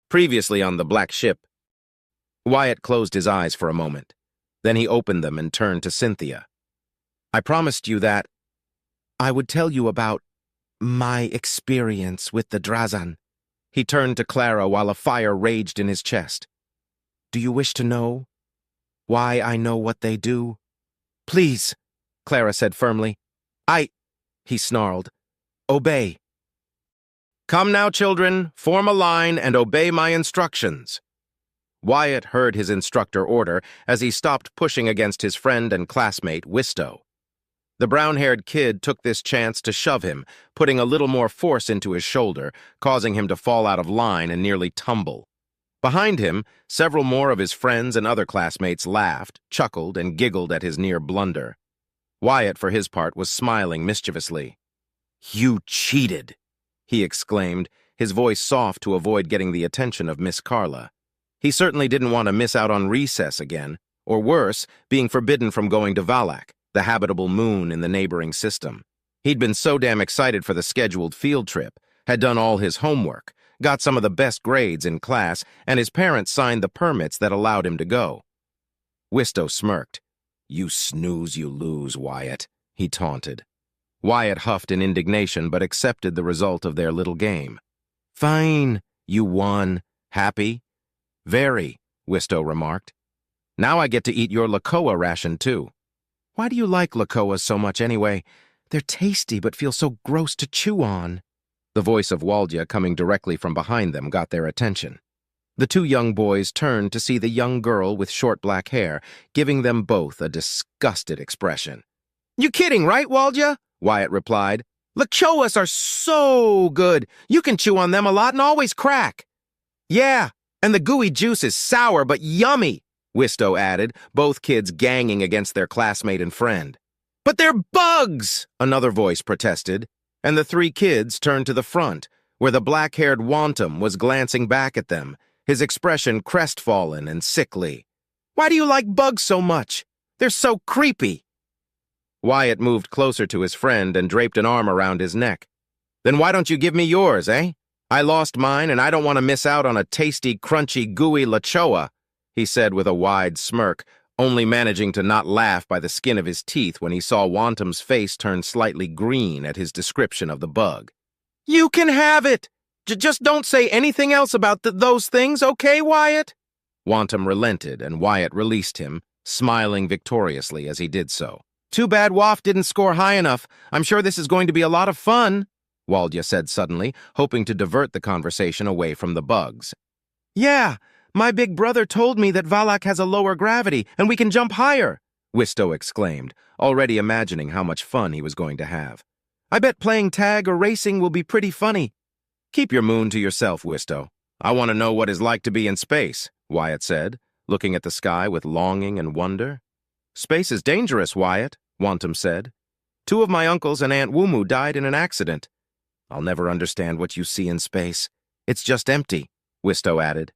Previously on the black ship. Wyatt closed his eyes for a moment. Then he opened them and turned to Cynthia. I promised you that I would tell you about my experience with the Drazan. He turned to Clara while a fire raged in his chest. Do you wish to know why I know what they do? Please, Clara said firmly. He snarled. Obey. Come now, children, form a line and obey my instructions. Wyatt heard his instructor order as he stopped pushing against his friend and classmate, Wisto. The brown-haired kid took this chance to shove him, putting a little more force into his shoulder, causing him to fall out of line and nearly tumble. Behind him, several more of his friends and other classmates laughed, chuckled, and giggled at his near blunder. Wyatt, for his part, was smiling mischievously. You cheated, he exclaimed, his voice soft to avoid getting the attention of Miss Carla. He certainly didn't want to miss out on recess again, or worse, being forbidden from going to Valak, the habitable moon in the neighboring system. He'd been so damn excited for the scheduled field trip, had done all his homework, got some of the best grades in class, and his parents signed the permits that allowed him to go. Wisto smirked. You snooze, you lose, Wyatt, he taunted. Wyatt huffed in indignation but accepted the result of their little game. Fine, you won. Happy? Very, Wisto remarked. Now I get to eat your Lakoa ration, too. Why do you like Lakoas so much anyway? They're tasty but feel so gross to chew on. The voice of Waldya coming directly from behind them got their attention. The two young boys turned to see the young girl with short black hair, giving them both a disgusted expression. You kidding, right, Waldya? Wyatt replied. Lakoas are so good. You can chew on them a lot and always crack. Yeah, and the gooey juice is sour but yummy, Wisto added, both kids ganging against their classmate and friend. But they're bugs, another voice protested, and the three kids turned to the front, where the black-haired wantum was glancing back at them, his expression crestfallen and sickly. Why do you like bugs so much? They're so creepy. Wyatt moved closer to his friend and draped an arm around his neck. Then why don't you give me yours, eh? I lost mine and I don't want to miss out on a tasty, crunchy, gooey Lachoa, he said with a wide smirk, only managing to not laugh by the skin of his teeth when he saw Wantum's face turn slightly green at his description of the bug. You can have it! Just don't say anything else about those things, okay, Wyatt? Wantum relented, and Wyatt released him, smiling victoriously as he did so. Too bad Waff didn't score high enough. I'm sure this is going to be a lot of fun, Waldya said suddenly, hoping to divert the conversation away from the bugs. Yeah, my big brother told me that Valak has a lower gravity, and we can jump higher, Wisto exclaimed, already imagining how much fun he was going to have. I bet playing tag or racing will be pretty funny. Keep your moon to yourself, Wisto. I want to know what it's like to be in space, Wyatt said, looking at the sky with longing and wonder. Space is dangerous, Wyatt, Wantum said. 2 of my uncles and Aunt Wumu died in an accident. I'll never understand what you see in space. It's just empty, Wisto added.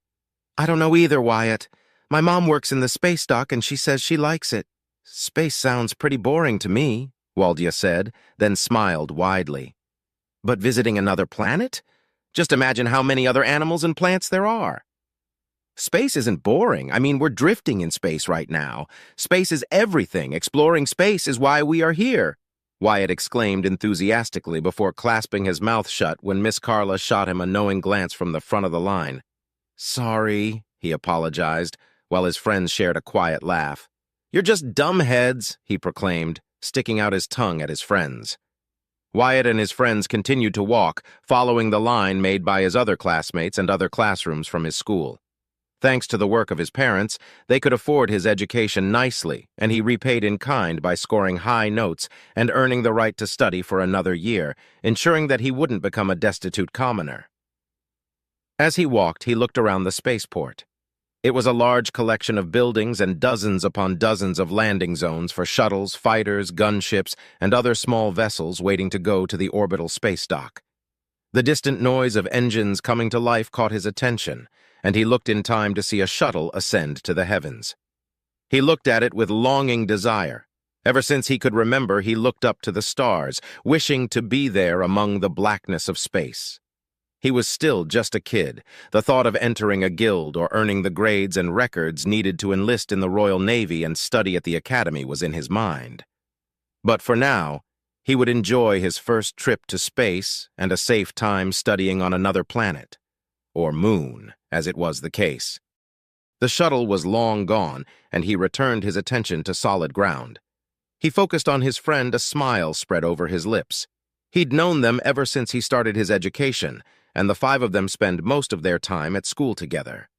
I don't know either, Wyatt. My mom works in the space dock and she says she likes it. Space sounds pretty boring to me, Waldya said, then smiled widely. But visiting another planet? Just imagine how many other animals and plants there are. Space isn't boring. I mean, we're drifting in space right now. Space is everything. Exploring space is why we are here, Wyatt exclaimed enthusiastically before clasping his mouth shut when Miss Carla shot him a knowing glance from the front of the line. Sorry, he apologized, while his friends shared a quiet laugh. You're just dumbheads, he proclaimed, sticking out his tongue at his friends. Wyatt and his friends continued to walk, following the line made by his other classmates and other classrooms from his school. Thanks to the work of his parents, they could afford his education nicely, and he repaid in kind by scoring high notes and earning the right to study for another year, ensuring that he wouldn't become a destitute commoner. As he walked, he looked around the spaceport. It was a large collection of buildings and dozens upon dozens of landing zones for shuttles, fighters, gunships, and other small vessels waiting to go to the orbital space dock. The distant noise of engines coming to life caught his attention, and he looked in time to see a shuttle ascend to the heavens. He looked at it with longing desire. Ever since he could remember, he looked up to the stars, wishing to be there among the blackness of space. He was still just a kid. The thought of entering a guild or earning the grades and records needed to enlist in the Royal Navy and study at the academy was in his mind. But for now, he would enjoy his first trip to space and a safe time studying on another planet, or moon, as it was the case. The shuttle was long gone, and he returned his attention to solid ground. He focused on his friend, a smile spread over his lips. He'd known them ever since he started his education, and the five of them spend most of their time at school together.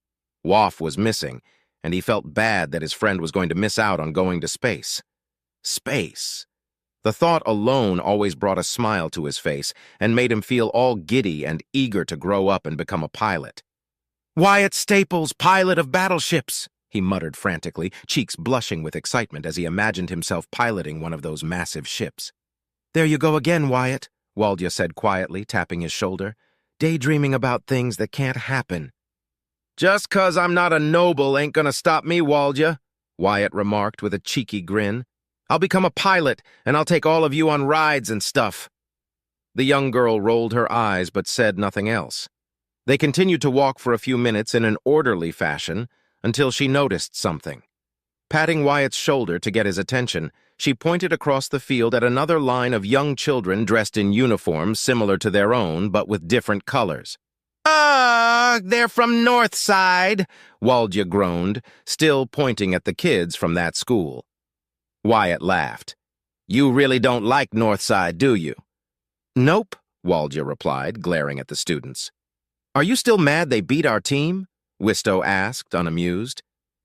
Waff was missing, and he felt bad that his friend was going to miss out on going to space. Space. The thought alone always brought a smile to his face and made him feel all giddy and eager to grow up and become a pilot. "Wyatt Staples, pilot of battleships," he muttered frantically, cheeks blushing with excitement as he imagined himself piloting one of those massive ships. "There you go again, Wyatt," Waldya said quietly, tapping his shoulder. "Daydreaming about things that can't happen." "Just 'cause I'm not a noble ain't gonna stop me, Waldya," Wyatt remarked with a cheeky grin. "I'll become a pilot, and I'll take all of you on rides and stuff." The young girl rolled her eyes but said nothing else. They continued to walk for a few minutes in an orderly fashion until she noticed something. Patting Wyatt's shoulder to get his attention, she pointed across the field at another line of young children dressed in uniforms similar to their own but with different colors. They're from Northside," Waldya groaned, still pointing at the kids from that school. Wyatt laughed. "You really don't like Northside, do you?" "Nope," Waldya replied, glaring at the students. "Are you still mad they beat our team?" Wistow asked, unamused.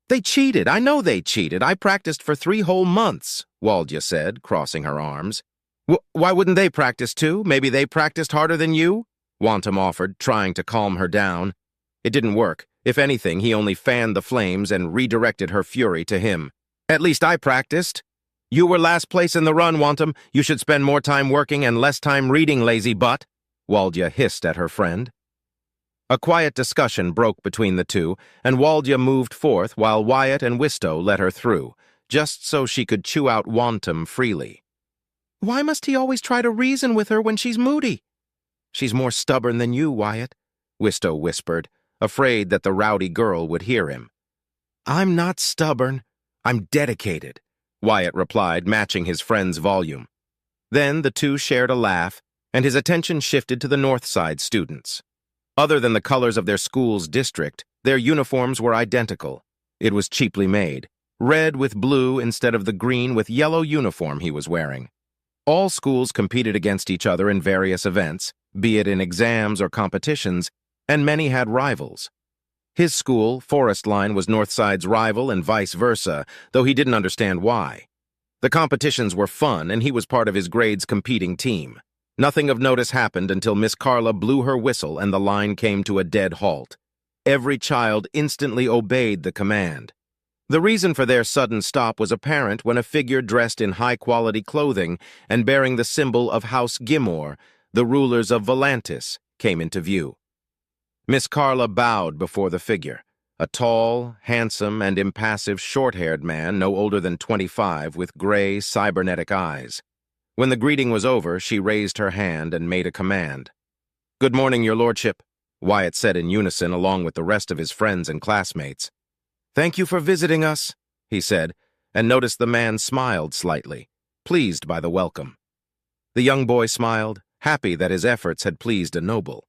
"They cheated. I know they cheated. I practiced for 3 whole months," Waldya said, crossing her arms. Why wouldn't they practice too? Maybe they practiced harder than you?" Wantum offered, trying to calm her down. It didn't work. If anything, he only fanned the flames and redirected her fury to him. "At least I practiced." "You were last place in the run, Wantum. You should spend more time working and less time reading, lazy butt," Waldya hissed at her friend. A quiet discussion broke between the two, and Waldya moved forth while Wyatt and Wistow let her through, just so she could chew out Wantum freely. "Why must he always try to reason with her when she's moody?" "She's more stubborn than you, Wyatt," Wistow whispered, afraid that the rowdy girl would hear him. "I'm not stubborn. I'm dedicated," Wyatt replied, matching his friend's volume. Then the two shared a laugh, and his attention shifted to the Northside students. Other than the colors of their school's district, their uniforms were identical. It was cheaply made, red with blue instead of the green with yellow uniform he was wearing. All schools competed against each other in various events, be it in exams or competitions, and many had rivals. His school, Forest Line, was Northside's rival and vice versa, though he didn't understand why. The competitions were fun, and he was part of his grade's competing team. Nothing of notice happened until Miss Carla blew her whistle and the line came to a dead halt. Every child instantly obeyed the command. The reason for their sudden stop was apparent when a figure dressed in high-quality clothing and bearing the symbol of House Gimor, the rulers of Volantis, came into view. Miss Carla bowed before the figure, a tall, handsome, and impassive short-haired man no older than 25 with gray, cybernetic eyes. When the greeting was over, she raised her hand and made a command. "Good morning, your lordship," Wyatt said in unison along with the rest of his friends and classmates. "Thank you for visiting us," he said, and noticed the man smiled slightly, pleased by the welcome. The young boy smiled, happy that his efforts had pleased a noble.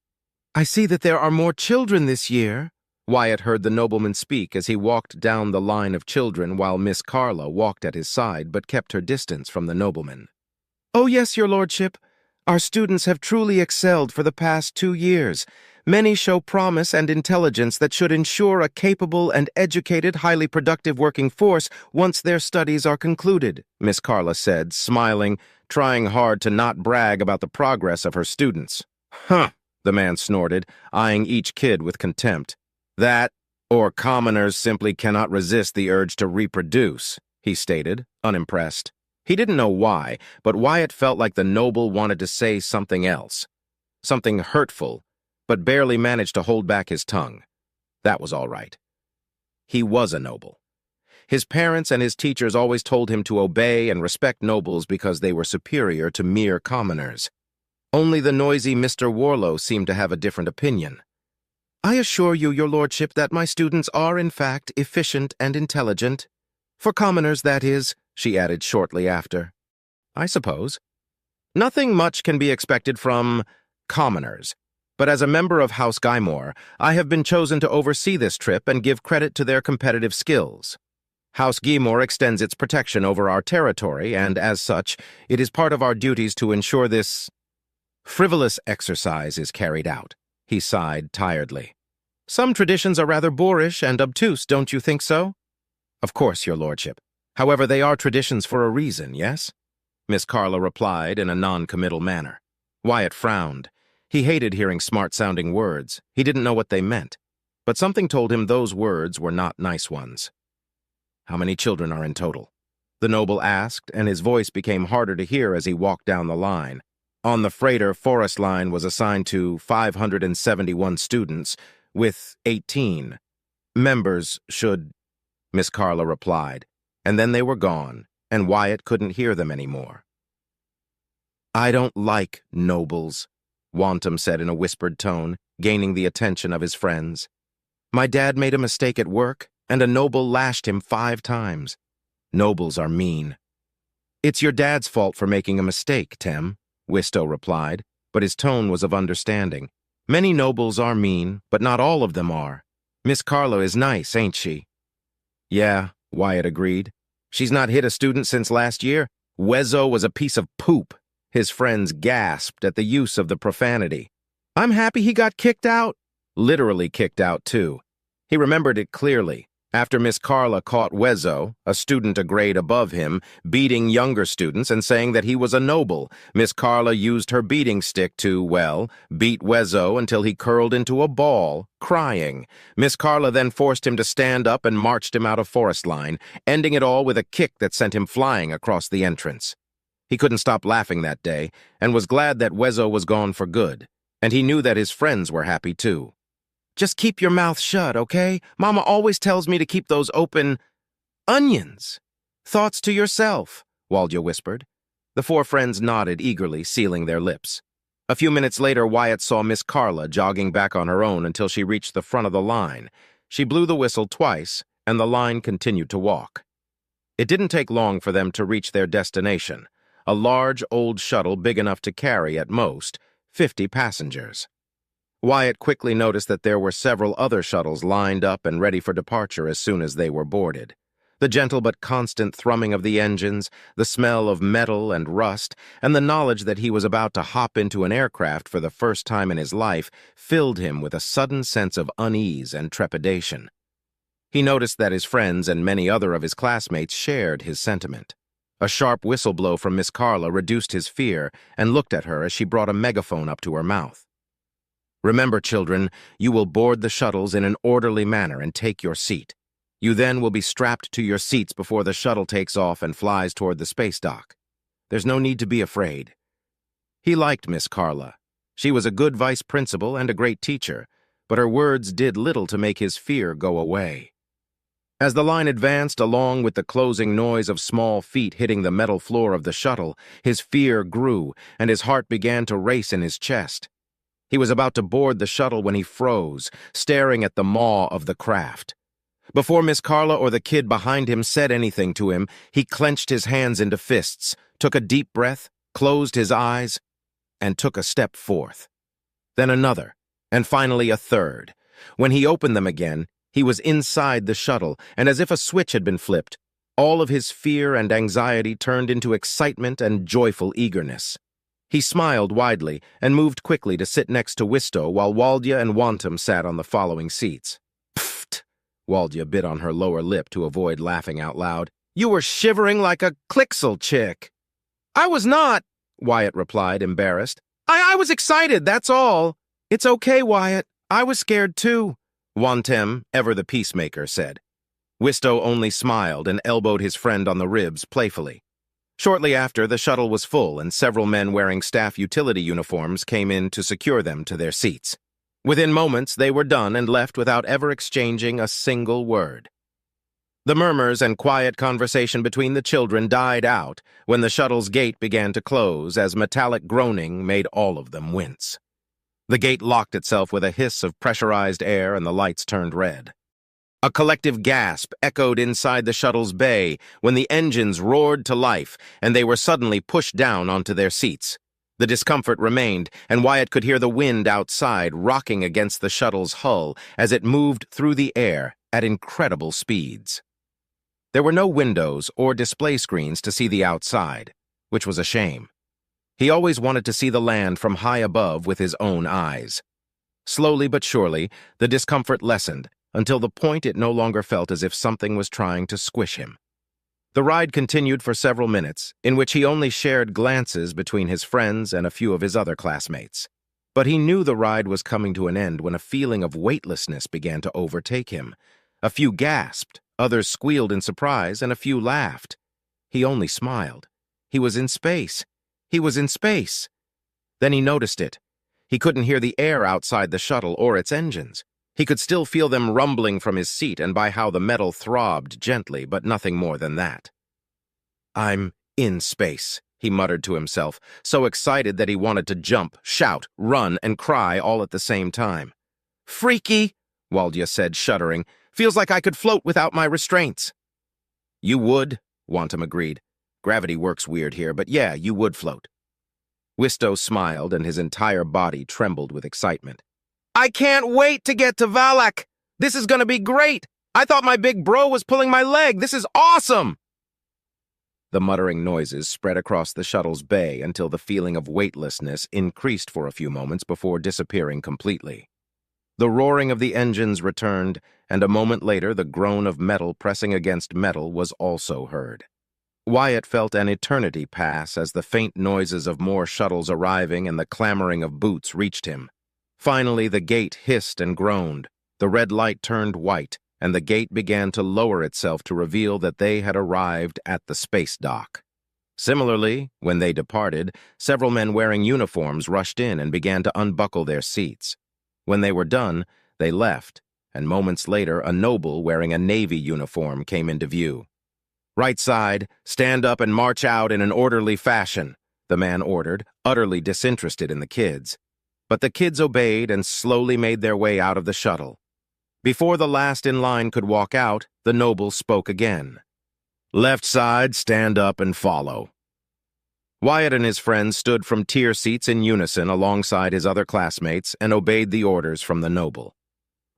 "I see that there are more children this year," Wyatt heard the nobleman speak as he walked down the line of children while Miss Carla walked at his side but kept her distance from the nobleman. "Oh yes, your lordship. Our students have truly excelled for the past 2 years. Many show promise and intelligence that should ensure a capable and educated, highly productive working force once their studies are concluded," Miss Carla said, smiling, trying hard to not brag about the progress of her students. "Huh," the man snorted, eyeing each kid with contempt. "That, or commoners simply cannot resist the urge to reproduce," he stated, unimpressed. He didn't know why, but Wyatt felt like the noble wanted to say something else. Something hurtful, but barely managed to hold back his tongue. That was all right. He was a noble. His parents and his teachers always told him to obey and respect nobles because they were superior to mere commoners. Only the noisy Mr. Warlow seemed to have a different opinion. "I assure you, your lordship, that my students are, in fact, efficient and intelligent. For commoners, that is," she added shortly after. "I suppose. Nothing much can be expected from commoners. But as a member of House Guymore, I have been chosen to oversee this trip and give credit to their competitive skills. House Guymore extends its protection over our territory, and as such, it is part of our duties to ensure this frivolous exercise is carried out." He sighed tiredly. "Some traditions are rather boorish and obtuse, don't you think so?" "Of course, your lordship. However, they are traditions for a reason, yes?" Miss Carla replied in a non-committal manner. Wyatt frowned. He hated hearing smart-sounding words. He didn't know what they meant. But something told him those words were not nice ones. "How many children are in total?" the noble asked, and his voice became harder to hear as he walked down the line. On the freighter, Forest Line was assigned to 571 students, with 18. "Members should," Miss Carla replied, and then they were gone, and Wyatt couldn't hear them anymore. "I don't like nobles," Wantum said in a whispered tone, gaining the attention of his friends. "My dad made a mistake at work, and a noble lashed him 5 times. Nobles are mean." "It's your dad's fault for making a mistake, Tem," Wistow replied, but his tone was of understanding. "Many nobles are mean, but not all of them are. Miss Carla is nice, ain't she?" "Yeah," Wyatt agreed. "She's not hit a student since last year. Wezzo was a piece of poop." His friends gasped at the use of the profanity. "I'm happy he got kicked out." Literally kicked out, too. He remembered it clearly. After Miss Carla caught Wezzo, a student a grade above him, beating younger students and saying that he was a noble, Miss Carla used her beating stick to, well, beat Wezzo until he curled into a ball, crying. Miss Carla then forced him to stand up and marched him out of Forest Line, ending it all with a kick that sent him flying across the entrance. He couldn't stop laughing that day, and was glad that Wezzo was gone for good, and he knew that his friends were happy too. "Just keep your mouth shut, okay? Mama always tells me to keep those open onions." "Thoughts to yourself," Waldya whispered. The 4 friends nodded eagerly, sealing their lips. A few minutes later, Wyatt saw Miss Carla jogging back on her own until she reached the front of the line. She blew the whistle twice, and the line continued to walk. It didn't take long for them to reach their destination, a large old shuttle big enough to carry, at most, 50 passengers. Wyatt quickly noticed that there were several other shuttles lined up and ready for departure as soon as they were boarded. The gentle but constant thrumming of the engines, the smell of metal and rust, and the knowledge that he was about to hop into an aircraft for the first time in his life filled him with a sudden sense of unease and trepidation. He noticed that his friends and many other of his classmates shared his sentiment. A sharp whistle blow from Miss Carla reduced his fear and looked at her as she brought a megaphone up to her mouth. "Remember, children, you will board the shuttles in an orderly manner and take your seat. You then will be strapped to your seats before the shuttle takes off and flies toward the space dock. There's no need to be afraid." He liked Miss Carla. She was a good vice principal and a great teacher, but her words did little to make his fear go away. As the line advanced along with the closing noise of small feet hitting the metal floor of the shuttle, his fear grew and his heart began to race in his chest. He was about to board the shuttle when he froze, staring at the maw of the craft. Before Miss Carla or the kid behind him said anything to him, he clenched his hands into fists, took a deep breath, closed his eyes, and took a step forth. Then another, and finally a third. When he opened them again, he was inside the shuttle, and as if a switch had been flipped, all of his fear and anxiety turned into excitement and joyful eagerness. He smiled widely and moved quickly to sit next to Wistow while Waldya and Wantum sat on the following seats. "Pfft!" Waldya bit on her lower lip to avoid laughing out loud. "You were shivering like a Clixel chick." "I was not," Wyatt replied, embarrassed. I was excited, that's all." "It's okay, Wyatt. I was scared too," Wantum, ever the peacemaker, said. Wistow only smiled and elbowed his friend on the ribs playfully. Shortly after, the shuttle was full, and several men wearing staff utility uniforms came in to secure them to their seats. Within moments, they were done and left without ever exchanging a single word. The murmurs and quiet conversation between the children died out when the shuttle's gate began to close as metallic groaning made all of them wince. The gate locked itself with a hiss of pressurized air and the lights turned red. A collective gasp echoed inside the shuttle's bay when the engines roared to life and they were suddenly pushed down onto their seats. The discomfort remained, and Wyatt could hear the wind outside rocking against the shuttle's hull as it moved through the air at incredible speeds. There were no windows or display screens to see the outside, which was a shame. He always wanted to see the land from high above with his own eyes. Slowly but surely, the discomfort lessened, until the point it no longer felt as if something was trying to squish him. The ride continued for several minutes, in which he only shared glances between his friends and a few of his other classmates. But he knew the ride was coming to an end when a feeling of weightlessness began to overtake him. A few gasped, others squealed in surprise, and a few laughed. He only smiled. He was in space. He was in space. Then he noticed it. He couldn't hear the air outside the shuttle or its engines. He could still feel them rumbling from his seat and by how the metal throbbed gently, but nothing more than that. "I'm in space," he muttered to himself, so excited that he wanted to jump, shout, run, and cry all at the same time. "Freaky," Waldia said, shuddering. "Feels like I could float without my restraints." "You would," Wantum agreed. "Gravity works weird here, but yeah, you would float." Wisto smiled, and his entire body trembled with excitement. "I can't wait to get to Valak! This is gonna be great! I thought my big bro was pulling my leg! This is awesome!" The muttering noises spread across the shuttle's bay until the feeling of weightlessness increased for a few moments before disappearing completely. The roaring of the engines returned, and a moment later the groan of metal pressing against metal was also heard. Wyatt felt an eternity pass as the faint noises of more shuttles arriving and the clamoring of boots reached him. Finally, the gate hissed and groaned. The red light turned white, and the gate began to lower itself to reveal that they had arrived at the space dock. Similarly, when they departed, several men wearing uniforms rushed in and began to unbuckle their seats. When they were done, they left, and moments later a noble wearing a Navy uniform came into view. "Right side, stand up and march out in an orderly fashion," the man ordered, utterly disinterested in the kids. But the kids obeyed and slowly made their way out of the shuttle. Before the last in line could walk out, the noble spoke again. "Left side, stand up and follow." Wyatt and his friends stood from tier seats in unison alongside his other classmates and obeyed the orders from the noble.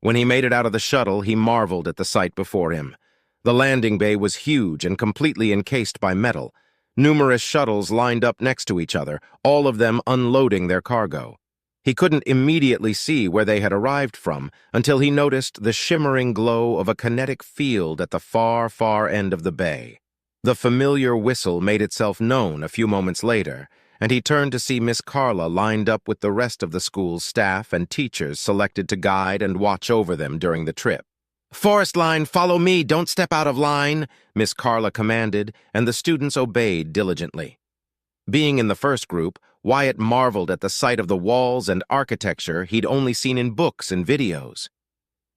When he made it out of the shuttle, he marveled at the sight before him. The landing bay was huge and completely encased by metal. Numerous shuttles lined up next to each other, all of them unloading their cargo. He couldn't immediately see where they had arrived from until he noticed the shimmering glow of a kinetic field at the far, far end of the bay. The familiar whistle made itself known a few moments later, and he turned to see Miss Carla lined up with the rest of the school's staff and teachers selected to guide and watch over them during the trip. "Forest line, follow me, don't step out of line," Miss Carla commanded, and the students obeyed diligently. Being in the first group, Wyatt marveled at the sight of the walls and architecture he'd only seen in books and videos.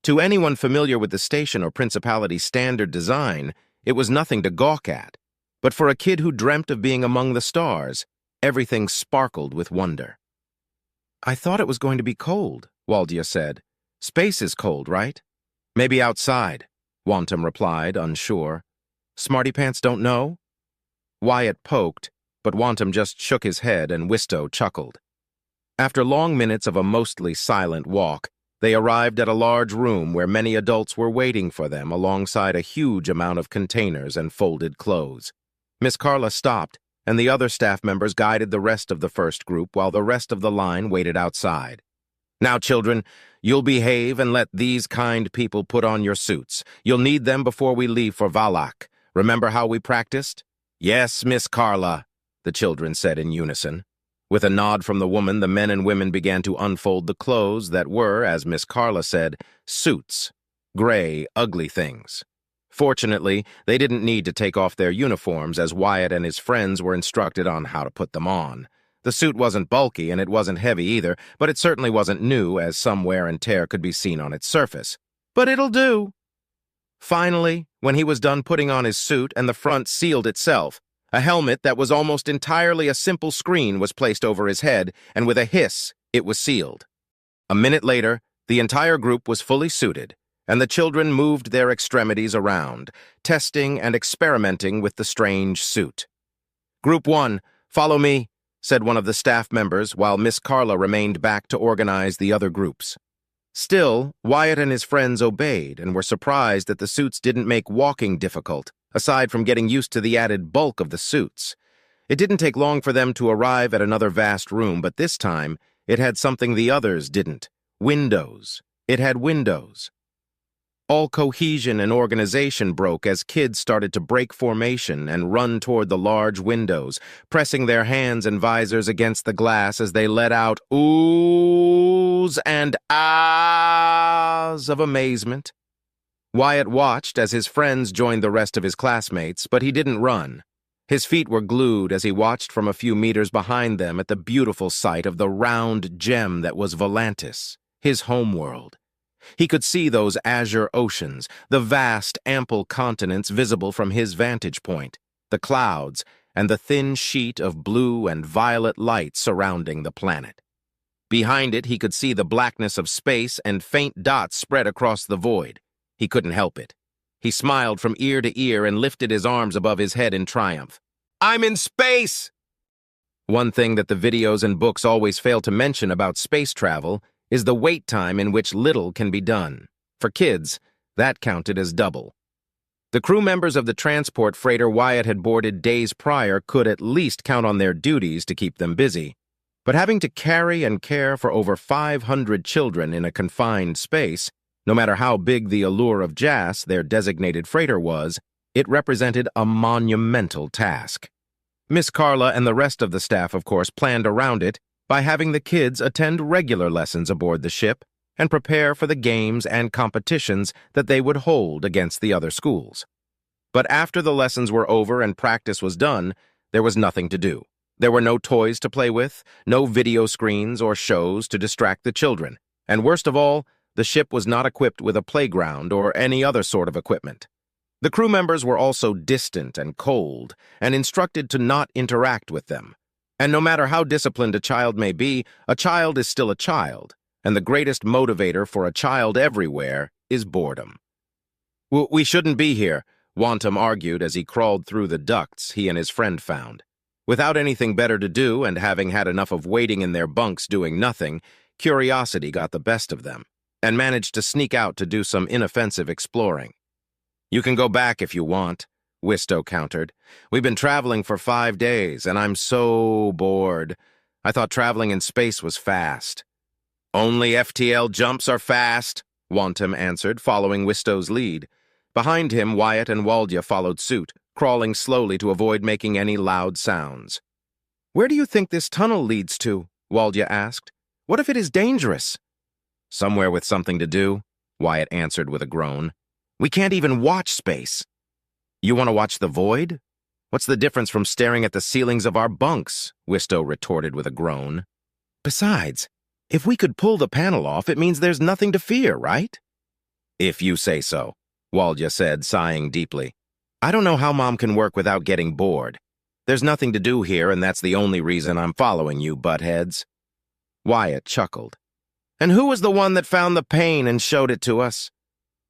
To anyone familiar with the station or principality's standard design, it was nothing to gawk at. But for a kid who dreamt of being among the stars, everything sparkled with wonder. "I thought it was going to be cold," Waldia said. "Space is cold, right?" "Maybe outside," Wantum replied, unsure. "Smarty Pants don't know?" Wyatt poked, but Wantum just shook his head and Wisto chuckled. After long minutes of a mostly silent walk, they arrived at a large room where many adults were waiting for them alongside a huge amount of containers and folded clothes. Miss Carla stopped, and the other staff members guided the rest of the first group while the rest of the line waited outside. "Now, children, you'll behave and let these kind people put on your suits. You'll need them before we leave for Valak. Remember how we practiced?" "Yes, Miss Carla," the children said in unison. With a nod from the woman, the men and women began to unfold the clothes that were, as Miss Carla said, suits. Gray, ugly things. Fortunately, they didn't need to take off their uniforms as Wyatt and his friends were instructed on how to put them on. The suit wasn't bulky and it wasn't heavy either, but it certainly wasn't new as some wear and tear could be seen on its surface. "But it'll do." Finally, when he was done putting on his suit and the front sealed itself, a helmet that was almost entirely a simple screen was placed over his head, and with a hiss, it was sealed. A minute later, the entire group was fully suited, and the children moved their extremities around, testing and experimenting with the strange suit. "Group 1, follow me," said one of the staff members, while Miss Carla remained back to organize the other groups. Still, Wyatt and his friends obeyed and were surprised that the suits didn't make walking difficult, aside from getting used to the added bulk of the suits. It didn't take long for them to arrive at another vast room, but this time, it had something the others didn't. Windows. It had windows. All cohesion and organization broke as kids started to break formation and run toward the large windows, pressing their hands and visors against the glass as they let out oohs and ahs of amazement. Wyatt watched as his friends joined the rest of his classmates, but he didn't run. His feet were glued as he watched from a few meters behind them at the beautiful sight of the round gem that was Volantis, his homeworld. He could see those azure oceans, the vast, ample continents visible from his vantage point, the clouds, and the thin sheet of blue and violet light surrounding the planet. Behind it, he could see the blackness of space and faint dots spread across the void. He couldn't help it. He smiled from ear to ear and lifted his arms above his head in triumph. "I'm in space!" One thing that the videos and books always fail to mention about space travel is the wait time in which little can be done. For kids, that counted as double. The crew members of the transport freighter Wyatt had boarded days prior could at least count on their duties to keep them busy. But having to carry and care for over 500 children in a confined space, no matter how big the allure of Jas, their designated freighter, was, it represented a monumental task. Miss Carla and the rest of the staff, of course, planned around it by having the kids attend regular lessons aboard the ship and prepare for the games and competitions that they would hold against the other schools. But after the lessons were over and practice was done, there was nothing to do. There were no toys to play with, no video screens or shows to distract the children, and worst of all, the ship was not equipped with a playground or any other sort of equipment. The crew members were also distant and cold and instructed to not interact with them. And no matter how disciplined a child may be, a child is still a child, and the greatest motivator for a child everywhere is boredom. "We shouldn't be here," Wantum argued as he crawled through the ducts he and his friend found. Without anything better to do and having had enough of waiting in their bunks doing nothing, curiosity got the best of them and managed to sneak out to do some inoffensive exploring. "You can go back if you want," Wisto countered. "We've been traveling for 5 days, and I'm so bored. I thought traveling in space was fast." "Only FTL jumps are fast," Wantum answered, following Wisto's lead. Behind him, Wyatt and Waldya followed suit, crawling slowly to avoid making any loud sounds. "Where do you think this tunnel leads to?" Waldya asked. "What if it is dangerous?" "Somewhere with something to do," Wyatt answered with a groan. "We can't even watch space." "You want to watch the void? What's the difference from staring at the ceilings of our bunks?" Wisto retorted with a groan. "Besides, if we could pull the panel off, it means there's nothing to fear, right?" "If you say so," Waldya said, sighing deeply. "I don't know how Mom can work without getting bored. There's nothing to do here, and that's the only reason I'm following you, buttheads." Wyatt chuckled. "And who was the one that found the pain and showed it to us?"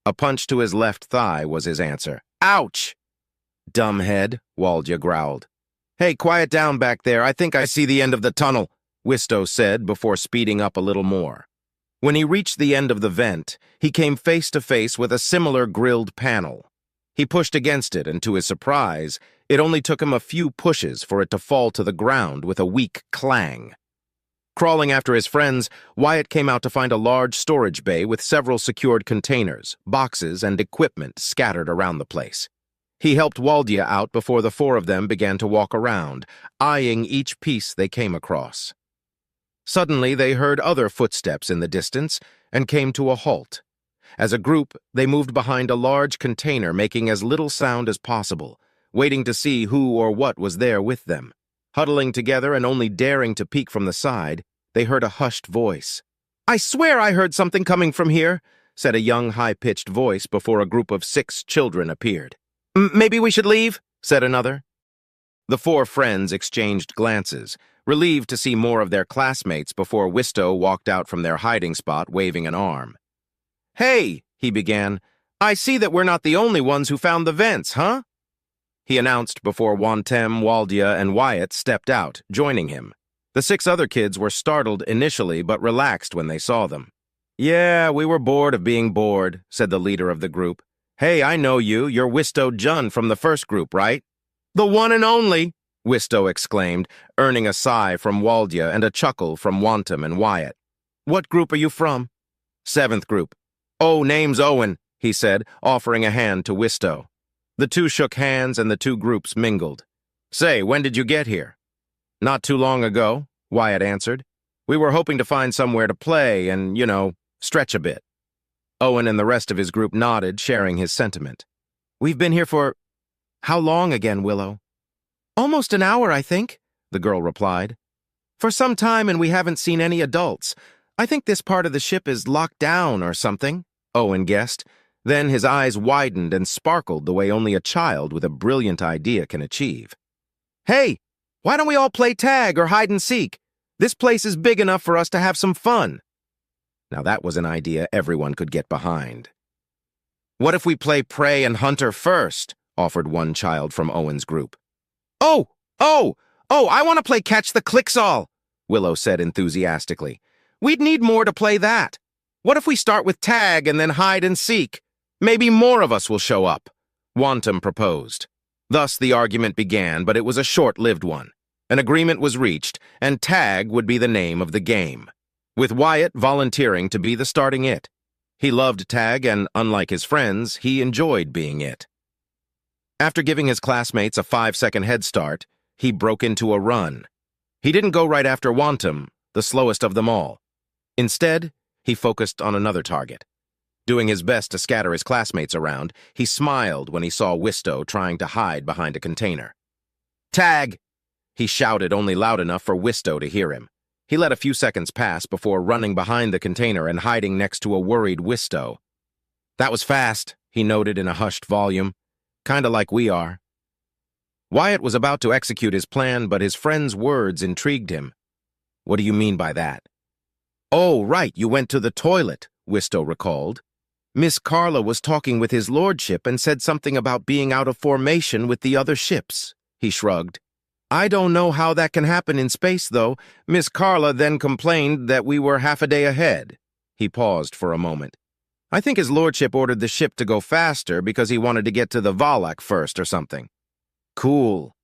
A punch to his left thigh was his answer. "Ouch!" "Dumbhead," Waldya growled. "Hey, quiet down back there. I think I see the end of the tunnel," Wisto said before speeding up a little more. When he reached the end of the vent, he came face to face with a similar grilled panel. He pushed against it, and to his surprise, it only took him a few pushes for it to fall to the ground with a weak clang. Crawling after his friends, Wyatt came out to find a large storage bay with several secured containers, boxes, and equipment scattered around the place. He helped Waldya out before the 4 of them began to walk around, eyeing each piece they came across. Suddenly, they heard other footsteps in the distance and came to a halt. As a group, they moved behind a large container, making as little sound as possible, waiting to see who or what was there with them. Huddling together and only daring to peek from the side, they heard a hushed voice. "I swear I heard something coming from here," said a young, high-pitched voice before a group of 6 children appeared. Maybe we should leave, said another. The 4 friends exchanged glances, relieved to see more of their classmates before Wisto walked out from their hiding spot waving an arm. Hey, he began, I see that we're not the only ones who found the vents, huh? He announced before Wantem, Waldia, and Wyatt stepped out, joining him. The 6 other kids were startled initially but relaxed when they saw them. Yeah, we were bored of being bored, said the leader of the group. Hey, I know you. You're Wisto Jun from the first group, right? The one and only, Wisto exclaimed, earning a sigh from Waldia and a chuckle from Wantem and Wyatt. What group are you from? 7th group. Oh, name's Owen, he said, offering a hand to Wisto. The 2 shook hands and the 2 groups mingled. Say, when did you get here? Not too long ago, Wyatt answered. We were hoping to find somewhere to play and, stretch a bit. Owen and the rest of his group nodded, sharing his sentiment. We've been here for... How long again, Willow? Almost an hour, I think, the girl replied. For some time, and we haven't seen any adults. I think this part of the ship is locked down or something, Owen guessed. Then his eyes widened and sparkled the way only a child with a brilliant idea can achieve. Hey, why don't we all play tag or hide and seek? This place is big enough for us to have some fun. Now that was an idea everyone could get behind. What if we play prey and hunter first? Offered one child from Owen's group. Oh, I want to play catch the Clicksall, Willow said enthusiastically. We'd need more to play that. What if we start with tag and then hide and seek? Maybe more of us will show up, Wantem proposed. Thus the argument began, but it was a short-lived one. An agreement was reached, and tag would be the name of the game, with Wyatt volunteering to be the starting it. He loved tag, and unlike his friends, he enjoyed being it. After giving his classmates a 5-second head start, he broke into a run. He didn't go right after Wantem, the slowest of them all. Instead, he focused on another target. Doing his best to scatter his classmates around, he smiled when he saw Wisto trying to hide behind a container. Tag! He shouted only loud enough for Wisto to hear him. He let a few seconds pass before running behind the container and hiding next to a worried Wisto. That was fast, he noted in a hushed volume. Kinda like we are. Wyatt was about to execute his plan, but his friend's words intrigued him. What do you mean by that? Oh, right, you went to the toilet, Wisto recalled. Miss Carla was talking with his lordship and said something about being out of formation with the other ships, he shrugged. I don't know how that can happen in space, though. Miss Carla then complained that we were half a day ahead. He paused for a moment. I think his lordship ordered the ship to go faster because he wanted to get to the Valak first or something. Cool.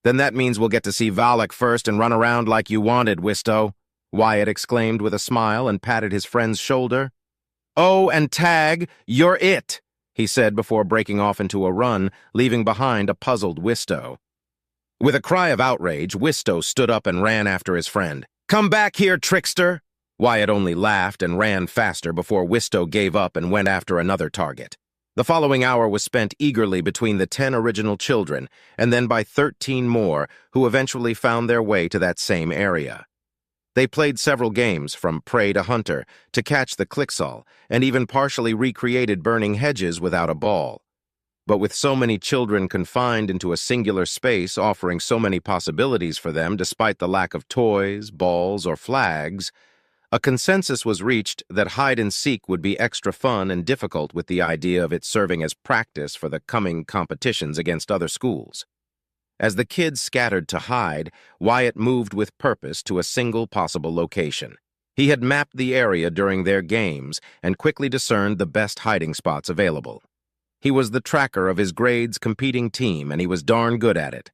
Then that means we'll get to see Valak first and run around like you wanted, Wisto, Wyatt exclaimed with a smile and patted his friend's shoulder. Oh, and tag, you're it, he said before breaking off into a run, leaving behind a puzzled Wisto. With a cry of outrage, Wisto stood up and ran after his friend. Come back here, trickster! Wyatt only laughed and ran faster before Wisto gave up and went after another target. The following hour was spent eagerly between the 10 original children and then by 13 more who eventually found their way to that same area. They played several games, from prey to hunter, to catch the Clicksall, and even partially recreated burning hedges without a ball. But with so many children confined into a singular space offering so many possibilities for them despite the lack of toys, balls, or flags, a consensus was reached that hide-and-seek would be extra fun and difficult with the idea of it serving as practice for the coming competitions against other schools. As the kids scattered to hide, Wyatt moved with purpose to a single possible location. He had mapped the area during their games and quickly discerned the best hiding spots available. He was the tracker of his grade's competing team, and he was darn good at it.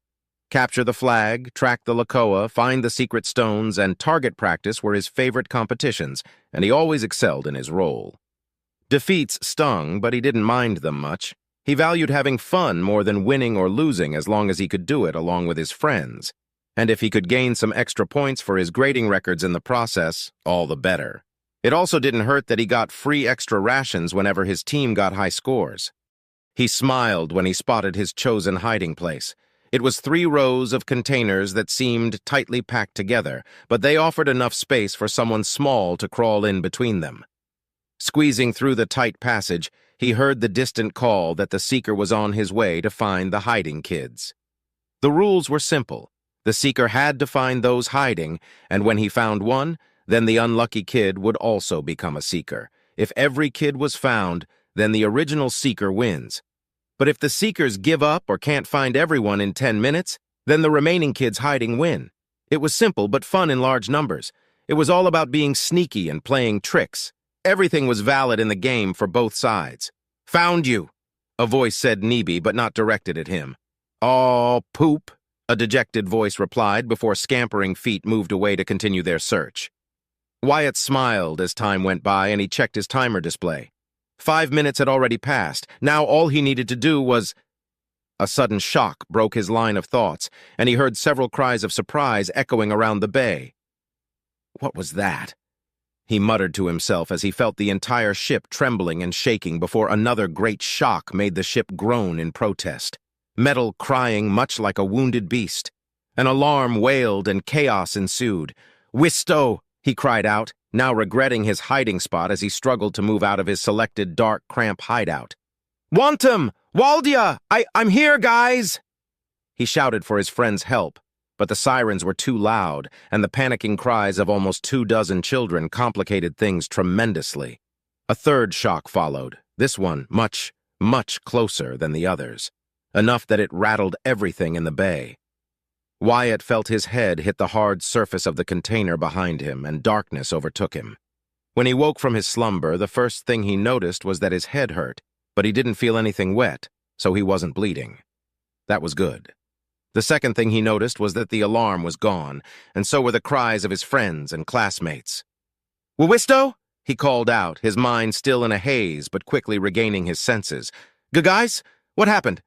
Capture the flag, track the Lakoa, find the secret stones, and target practice were his favorite competitions, and he always excelled in his role. Defeats stung, but he didn't mind them much. He valued having fun more than winning or losing as long as he could do it along with his friends. And if he could gain some extra points for his grading records in the process, all the better. It also didn't hurt that he got free extra rations whenever his team got high scores. He smiled when he spotted his chosen hiding place. It was 3 rows of containers that seemed tightly packed together, but they offered enough space for someone small to crawl in between them. Squeezing through the tight passage, he heard the distant call that the Seeker was on his way to find the hiding kids. The rules were simple. The Seeker had to find those hiding, and when he found one, then the unlucky kid would also become a Seeker. If every kid was found, then the original Seeker wins. But if the Seekers give up or can't find everyone in 10 minutes, then the remaining kids hiding win. It was simple but fun in large numbers. It was all about being sneaky and playing tricks. Everything was valid in the game for both sides. "Found you," a voice said Neeby, but not directed at him. "Aw, poop," a dejected voice replied before scampering feet moved away to continue their search. Wyatt smiled as time went by and he checked his timer display. 5 minutes had already passed. Now all he needed to do was... A sudden shock broke his line of thoughts, and he heard several cries of surprise echoing around the bay. What was that? He muttered to himself as he felt the entire ship trembling and shaking before another great shock made the ship groan in protest. Metal crying much like a wounded beast. An alarm wailed and chaos ensued. "Wistow!" he cried out, now regretting his hiding spot as he struggled to move out of his selected dark, cramped hideout. "Wantum! Waldia! I'm here, guys!" He shouted for his friend's help, but the sirens were too loud, and the panicking cries of almost 24 children complicated things tremendously. A third shock followed, this one much, much closer than the others, enough that it rattled everything in the bay. Wyatt felt his head hit the hard surface of the container behind him, and darkness overtook him. When he woke from his slumber, the first thing he noticed was that his head hurt, but he didn't feel anything wet, so he wasn't bleeding. That was good. The second thing he noticed was that the alarm was gone, and so were the cries of his friends and classmates. "Wistow?" he called out, his mind still in a haze but quickly regaining his senses. "Guys, what happened?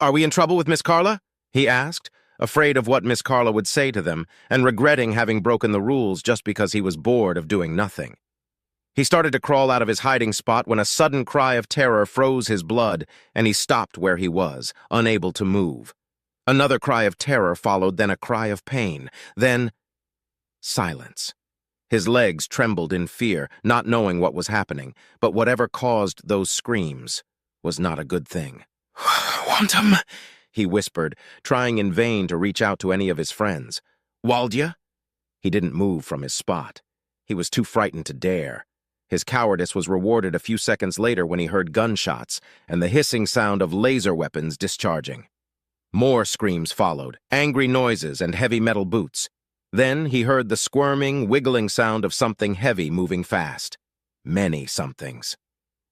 Are we in trouble with Miss Carla?" he asked, afraid of what Miss Carla would say to them, and regretting having broken the rules just because he was bored of doing nothing. He started to crawl out of his hiding spot when a sudden cry of terror froze his blood, and he stopped where he was, unable to move. Another cry of terror followed, then a cry of pain, then... silence. His legs trembled in fear, not knowing what was happening, but whatever caused those screams was not a good thing. "Wantum," he whispered, trying in vain to reach out to any of his friends. "Waldia?" He didn't move from his spot. He was too frightened to dare. His cowardice was rewarded a few seconds later when he heard gunshots and the hissing sound of laser weapons discharging. More screams followed, angry noises and heavy metal boots. Then he heard the squirming, wiggling sound of something heavy moving fast. Many somethings.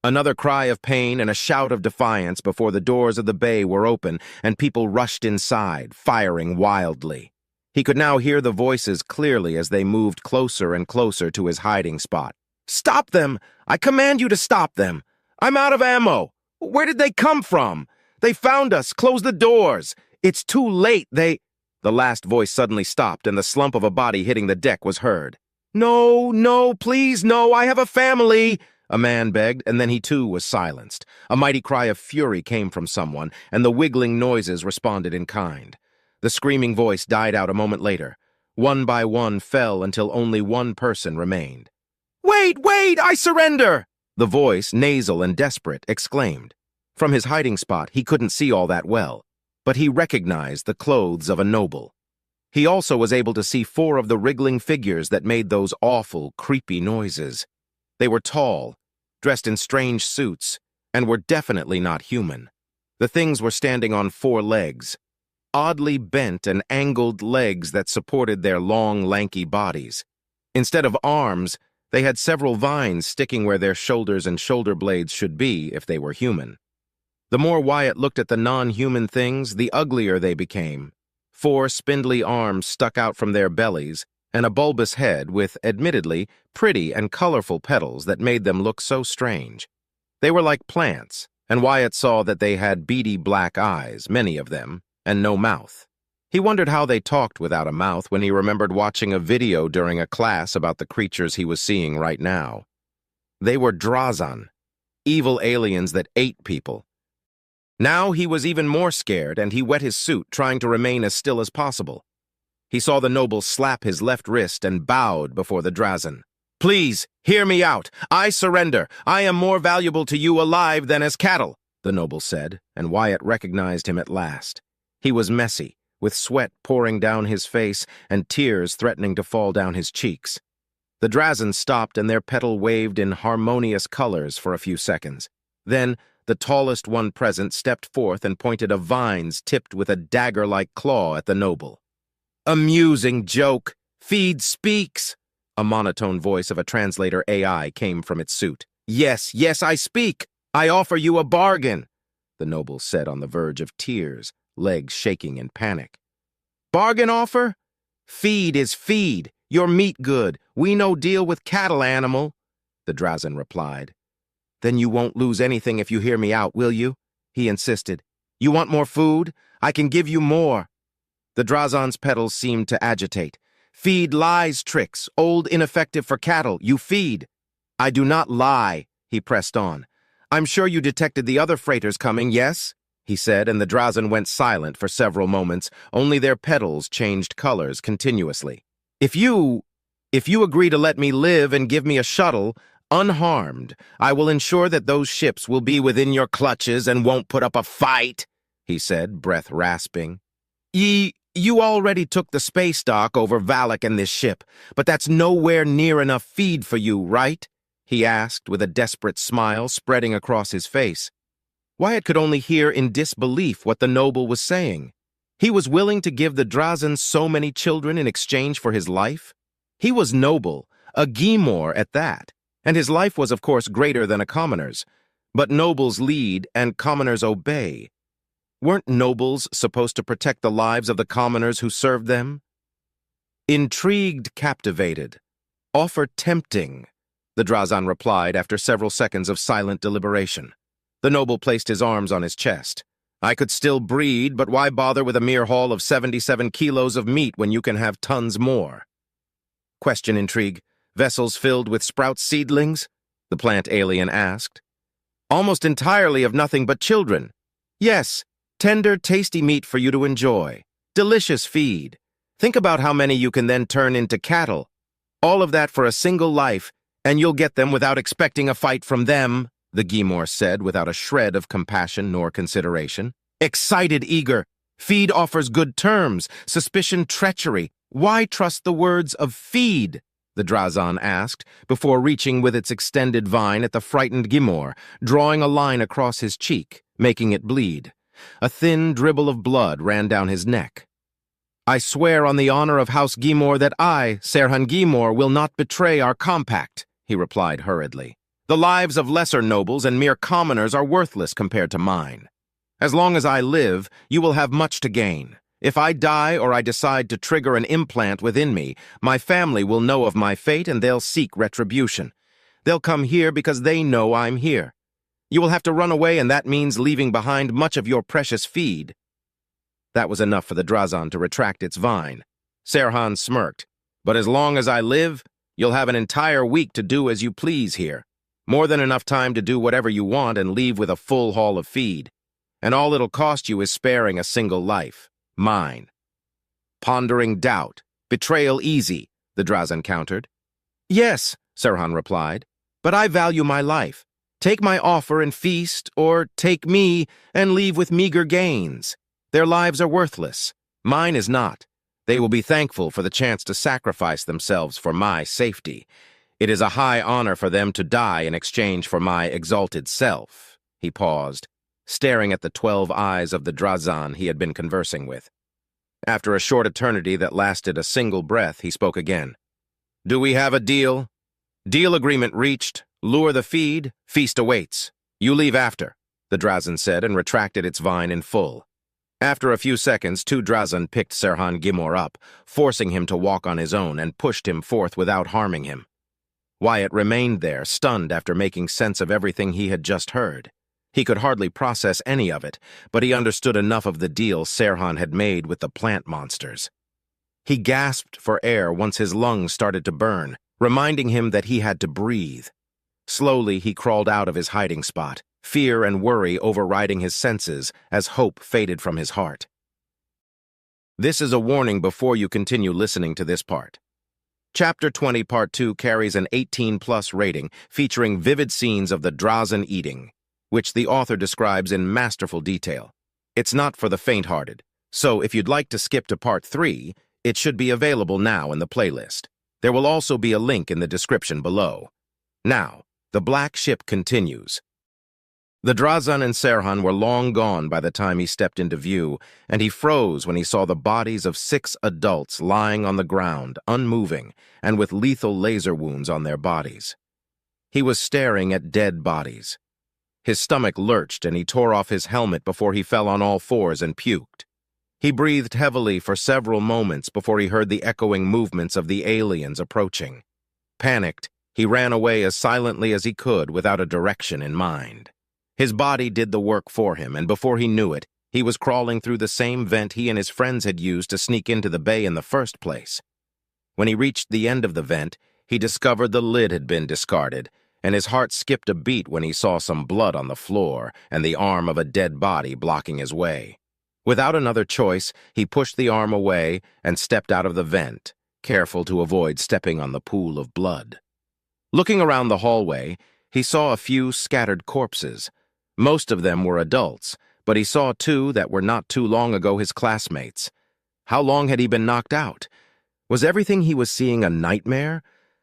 Another cry of pain and a shout of defiance before the doors of the bay were open and people rushed inside, firing wildly. He could now hear the voices clearly as they moved closer and closer to his hiding spot. "Stop them! I command you to stop them! I'm out of ammo! Where did they come from? They found us! Close the doors! It's too late! The last voice suddenly stopped and the slump of a body hitting the deck was heard. "No, no, please, no, I have a family!" a man begged, and then he too was silenced. A mighty cry of fury came from someone, and the wiggling noises responded in kind. The screaming voice died out a moment later. One by one fell until only one person remained. Wait, I surrender!" the voice, nasal and desperate, exclaimed. From his hiding spot, he couldn't see all that well, but he recognized the clothes of a noble. He also was able to see 4 of the wriggling figures that made those awful, creepy noises. They were tall, dressed in strange suits, and were definitely not human. The things were standing on 4 legs, oddly bent and angled legs that supported their long, lanky bodies. Instead of arms, they had several vines sticking where their shoulders and shoulder blades should be if they were human. The more Wyatt looked at the non-human things, the uglier they became. 4 spindly arms stuck out from their bellies, and a bulbous head with, admittedly, pretty and colorful petals that made them look so strange. They were like plants, and Wyatt saw that they had beady black eyes, many of them, and no mouth. He wondered how they talked without a mouth when he remembered watching a video during a class about the creatures he was seeing right now. They were Drazan, evil aliens that ate people. Now he was even more scared, and he wet his suit, trying to remain as still as possible. He saw the noble slap his left wrist and bowed before the Drazan. Please, hear me out. I surrender. I am more valuable to you alive than as cattle, the noble said, and Wyatt recognized him at last. He was messy, with sweat pouring down his face and tears threatening to fall down his cheeks. The Drazen stopped and their petal waved in harmonious colors for a few seconds. Then, the tallest one present stepped forth and pointed a vines tipped with a dagger-like claw at the noble. Amusing joke. Feed speaks. A monotone voice of a translator AI came from its suit. Yes, yes, I speak. I offer you a bargain, the noble said on the verge of tears, legs shaking in panic. Bargain offer? Feed is feed. Your meat good. We no deal with cattle, animal, the Drazen replied. Then you won't lose anything if you hear me out, will you? He insisted. You want more food? I can give you more. The Drazan's petals seemed to agitate. Feed lies tricks, old ineffective for cattle. You feed. I do not lie, he pressed on. I'm sure you detected the other freighters coming, yes? He said, and the Drazen went silent for several moments. Only their petals changed colors continuously. If you agree to let me live and give me a shuttle, unharmed, I will ensure that those ships will be within your clutches and won't put up a fight, he said, breath rasping. You already took the space dock over Valak and this ship, but that's nowhere near enough feed for you, right? He asked with a desperate smile spreading across his face. Wyatt could only hear in disbelief what the noble was saying. He was willing to give the Drazen so many children in exchange for his life? He was noble, a Gimor at that, and his life was of course greater than a commoner's. But nobles lead and commoners obey. Weren't nobles supposed to protect the lives of the commoners who served them? Intrigued, captivated. Offer tempting, the Drazen replied after several seconds of silent deliberation. The noble placed his arms on his chest. I could still breed, but why bother with a mere haul of 77 kilos of meat when you can have tons more? Question intrigue. Vessels filled with sprout seedlings? The plant alien asked. Almost entirely of nothing but children. Yes, tender, tasty meat for you to enjoy. Delicious feed. Think about how many you can then turn into cattle. All of that for a single life, and you'll get them without expecting a fight from them, the Gimor said without a shred of compassion nor consideration. Excited, eager. Feed offers good terms, suspicion treachery. Why trust the words of feed? The Drazen asked, before reaching with its extended vine at the frightened Gimor, drawing a line across his cheek, making it bleed. A thin dribble of blood ran down his neck. I swear on the honor of House Gimor that I, Serhan Gimor, will not betray our compact, he replied hurriedly. The lives of lesser nobles and mere commoners are worthless compared to mine. As long as I live, you will have much to gain. If I die or I decide to trigger an implant within me, my family will know of my fate and they'll seek retribution. They'll come here because they know I'm here. You will have to run away, and that means leaving behind much of your precious feed. That was enough for the Drazen to retract its vine. Serhan smirked. But as long as I live, you'll have an entire week to do as you please here. More than enough time to do whatever you want and leave with a full haul of feed. And all it'll cost you is sparing a single life. Mine. Pondering doubt. Betrayal easy, the Drazen countered. Yes, Serhan replied, but I value my life. Take my offer and feast, or take me and leave with meager gains. Their lives are worthless. Mine is not. They will be thankful for the chance to sacrifice themselves for my safety. It is a high honor for them to die in exchange for my exalted self. He paused, staring at the 12 eyes of the Drazen he had been conversing with. After a short eternity that lasted a single breath, he spoke again. Do we have a deal? Deal agreement reached. Lure the feed. Feast awaits. You leave after, the Drazen said and retracted its vine in full. After a few seconds, 2 Drazen picked Serhan Gimor up, forcing him to walk on his own and pushed him forth without harming him. Wyatt remained there, stunned after making sense of everything he had just heard. He could hardly process any of it, but he understood enough of the deal Serhan had made with the plant monsters. He gasped for air once his lungs started to burn, reminding him that he had to breathe. Slowly, he crawled out of his hiding spot, fear and worry overriding his senses as hope faded from his heart. This is a warning before you continue listening to this part. Chapter 20, Part 2 carries an 18-plus rating featuring vivid scenes of the Drazen eating, which the author describes in masterful detail. It's not for the faint-hearted, so if you'd like to skip to Part 3, it should be available now in the playlist. There will also be a link in the description below. Now, the Black Ship continues. The Drazen and Serhan were long gone by the time he stepped into view, and he froze when he saw the bodies of 6 adults lying on the ground, unmoving, and with lethal laser wounds on their bodies. He was staring at dead bodies. His stomach lurched and he tore off his helmet before he fell on all fours and puked. He breathed heavily for several moments before he heard the echoing movements of the aliens approaching. Panicked, he ran away as silently as he could without a direction in mind. His body did the work for him, and before he knew it, he was crawling through the same vent he and his friends had used to sneak into the bay in the first place. When he reached the end of the vent, he discovered the lid had been discarded, and his heart skipped a beat when he saw some blood on the floor and the arm of a dead body blocking his way. Without another choice, he pushed the arm away and stepped out of the vent, careful to avoid stepping on the pool of blood. Looking around the hallway, he saw a few scattered corpses. Most of them were adults, but he saw 2 that were not too long ago his classmates. How long had he been knocked out? Was everything he was seeing a nightmare?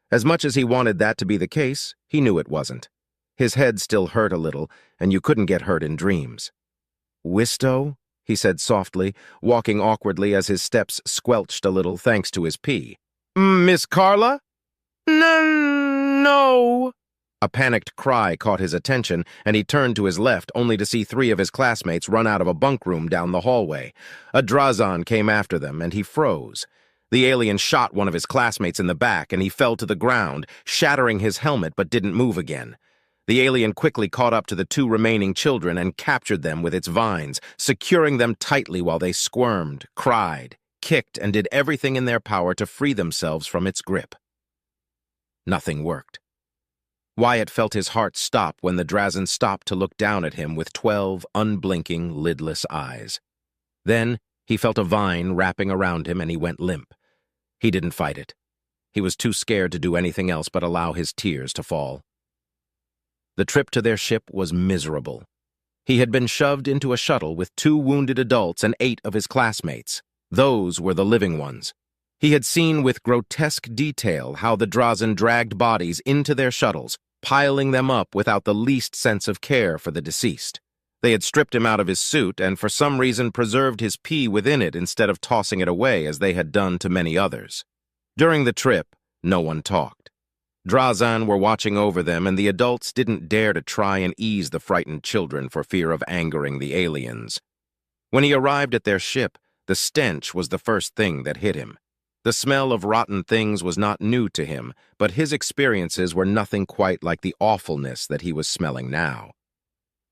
As much as he wanted that to be the case, he knew it wasn't. His head still hurt a little, and you couldn't get hurt in dreams. "Wisto?" he said softly, walking awkwardly as his steps squelched a little thanks to his pee. "Miss Carla?" No. A panicked cry caught his attention, and he turned to his left only to see 3 of his classmates run out of a bunk room down the hallway. A Drazen came after them, and he froze. The alien shot one of his classmates in the back, and he fell to the ground, shattering his helmet but didn't move again. The alien quickly caught up to the 2 remaining children and captured them with its vines, securing them tightly while they squirmed, cried, kicked, and did everything in their power to free themselves from its grip. Nothing worked. Wyatt felt his heart stop when the Drazen stopped to look down at him with 12 unblinking, lidless eyes. Then he felt a vine wrapping around him and he went limp. He didn't fight it. He was too scared to do anything else but allow his tears to fall. The trip to their ship was miserable. He had been shoved into a shuttle with 2 wounded adults and 8 of his classmates. Those were the living ones. He had seen with grotesque detail how the Drazen dragged bodies into their shuttles, piling them up without the least sense of care for the deceased. They had stripped him out of his suit and for some reason preserved his pee within it instead of tossing it away as they had done to many others. During the trip, no one talked. Drazen were watching over them, and the adults didn't dare to try and ease the frightened children for fear of angering the aliens. When he arrived at their ship, the stench was the first thing that hit him. The smell of rotten things was not new to him, but his experiences were nothing quite like the awfulness that he was smelling now.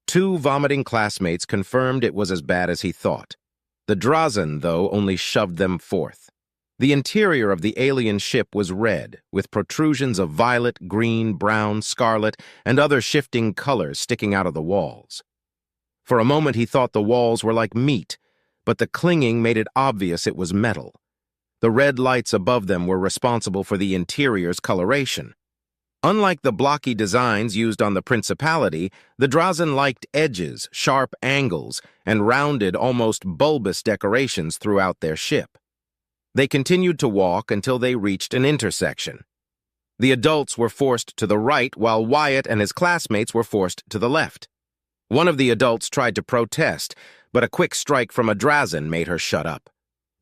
2 vomiting classmates confirmed it was as bad as he thought. The Drazen, though, only shoved them forth. The interior of the alien ship was red, with protrusions of violet, green, brown, scarlet, and other shifting colors sticking out of the walls. For a moment he thought the walls were like meat, but the clinging made it obvious it was metal. The red lights above them were responsible for the interior's coloration. Unlike the blocky designs used on the Principality, the Drazen liked edges, sharp angles, and rounded, almost bulbous decorations throughout their ship. They continued to walk until they reached an intersection. The adults were forced to the right, while Wyatt and his classmates were forced to the left. One of the adults tried to protest, but a quick strike from a Drazen made her shut up.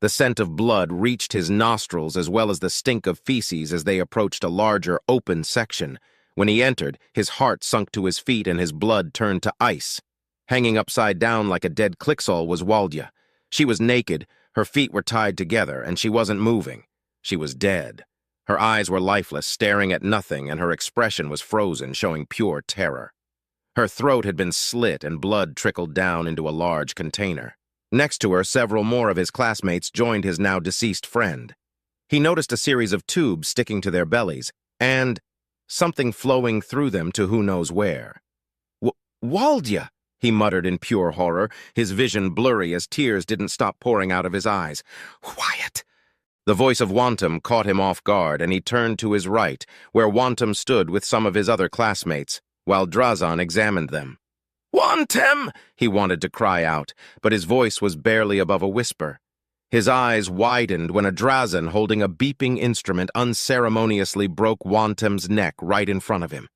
The scent of blood reached his nostrils as well as the stink of feces as they approached a larger, open section. When he entered, his heart sunk to his feet and his blood turned to ice. Hanging upside down like a dead Clixol was Waldya. She was naked, her feet were tied together, and she wasn't moving. She was dead. Her eyes were lifeless, staring at nothing, and her expression was frozen, showing pure terror. Her throat had been slit and blood trickled down into a large container. Next to her, several more of his classmates joined his now deceased friend. He noticed a series of tubes sticking to their bellies, and something flowing through them to who knows where. Waldya, he muttered in pure horror, his vision blurry as tears didn't stop pouring out of his eyes. Wyatt! The voice of Wantum caught him off guard, and he turned to his right, where Wantum stood with some of his other classmates, while Drazan examined them. "Wantum!" he wanted to cry out, but his voice was barely above a whisper. His eyes widened when a Drazan holding a beeping instrument unceremoniously broke Wantum's neck right in front of him.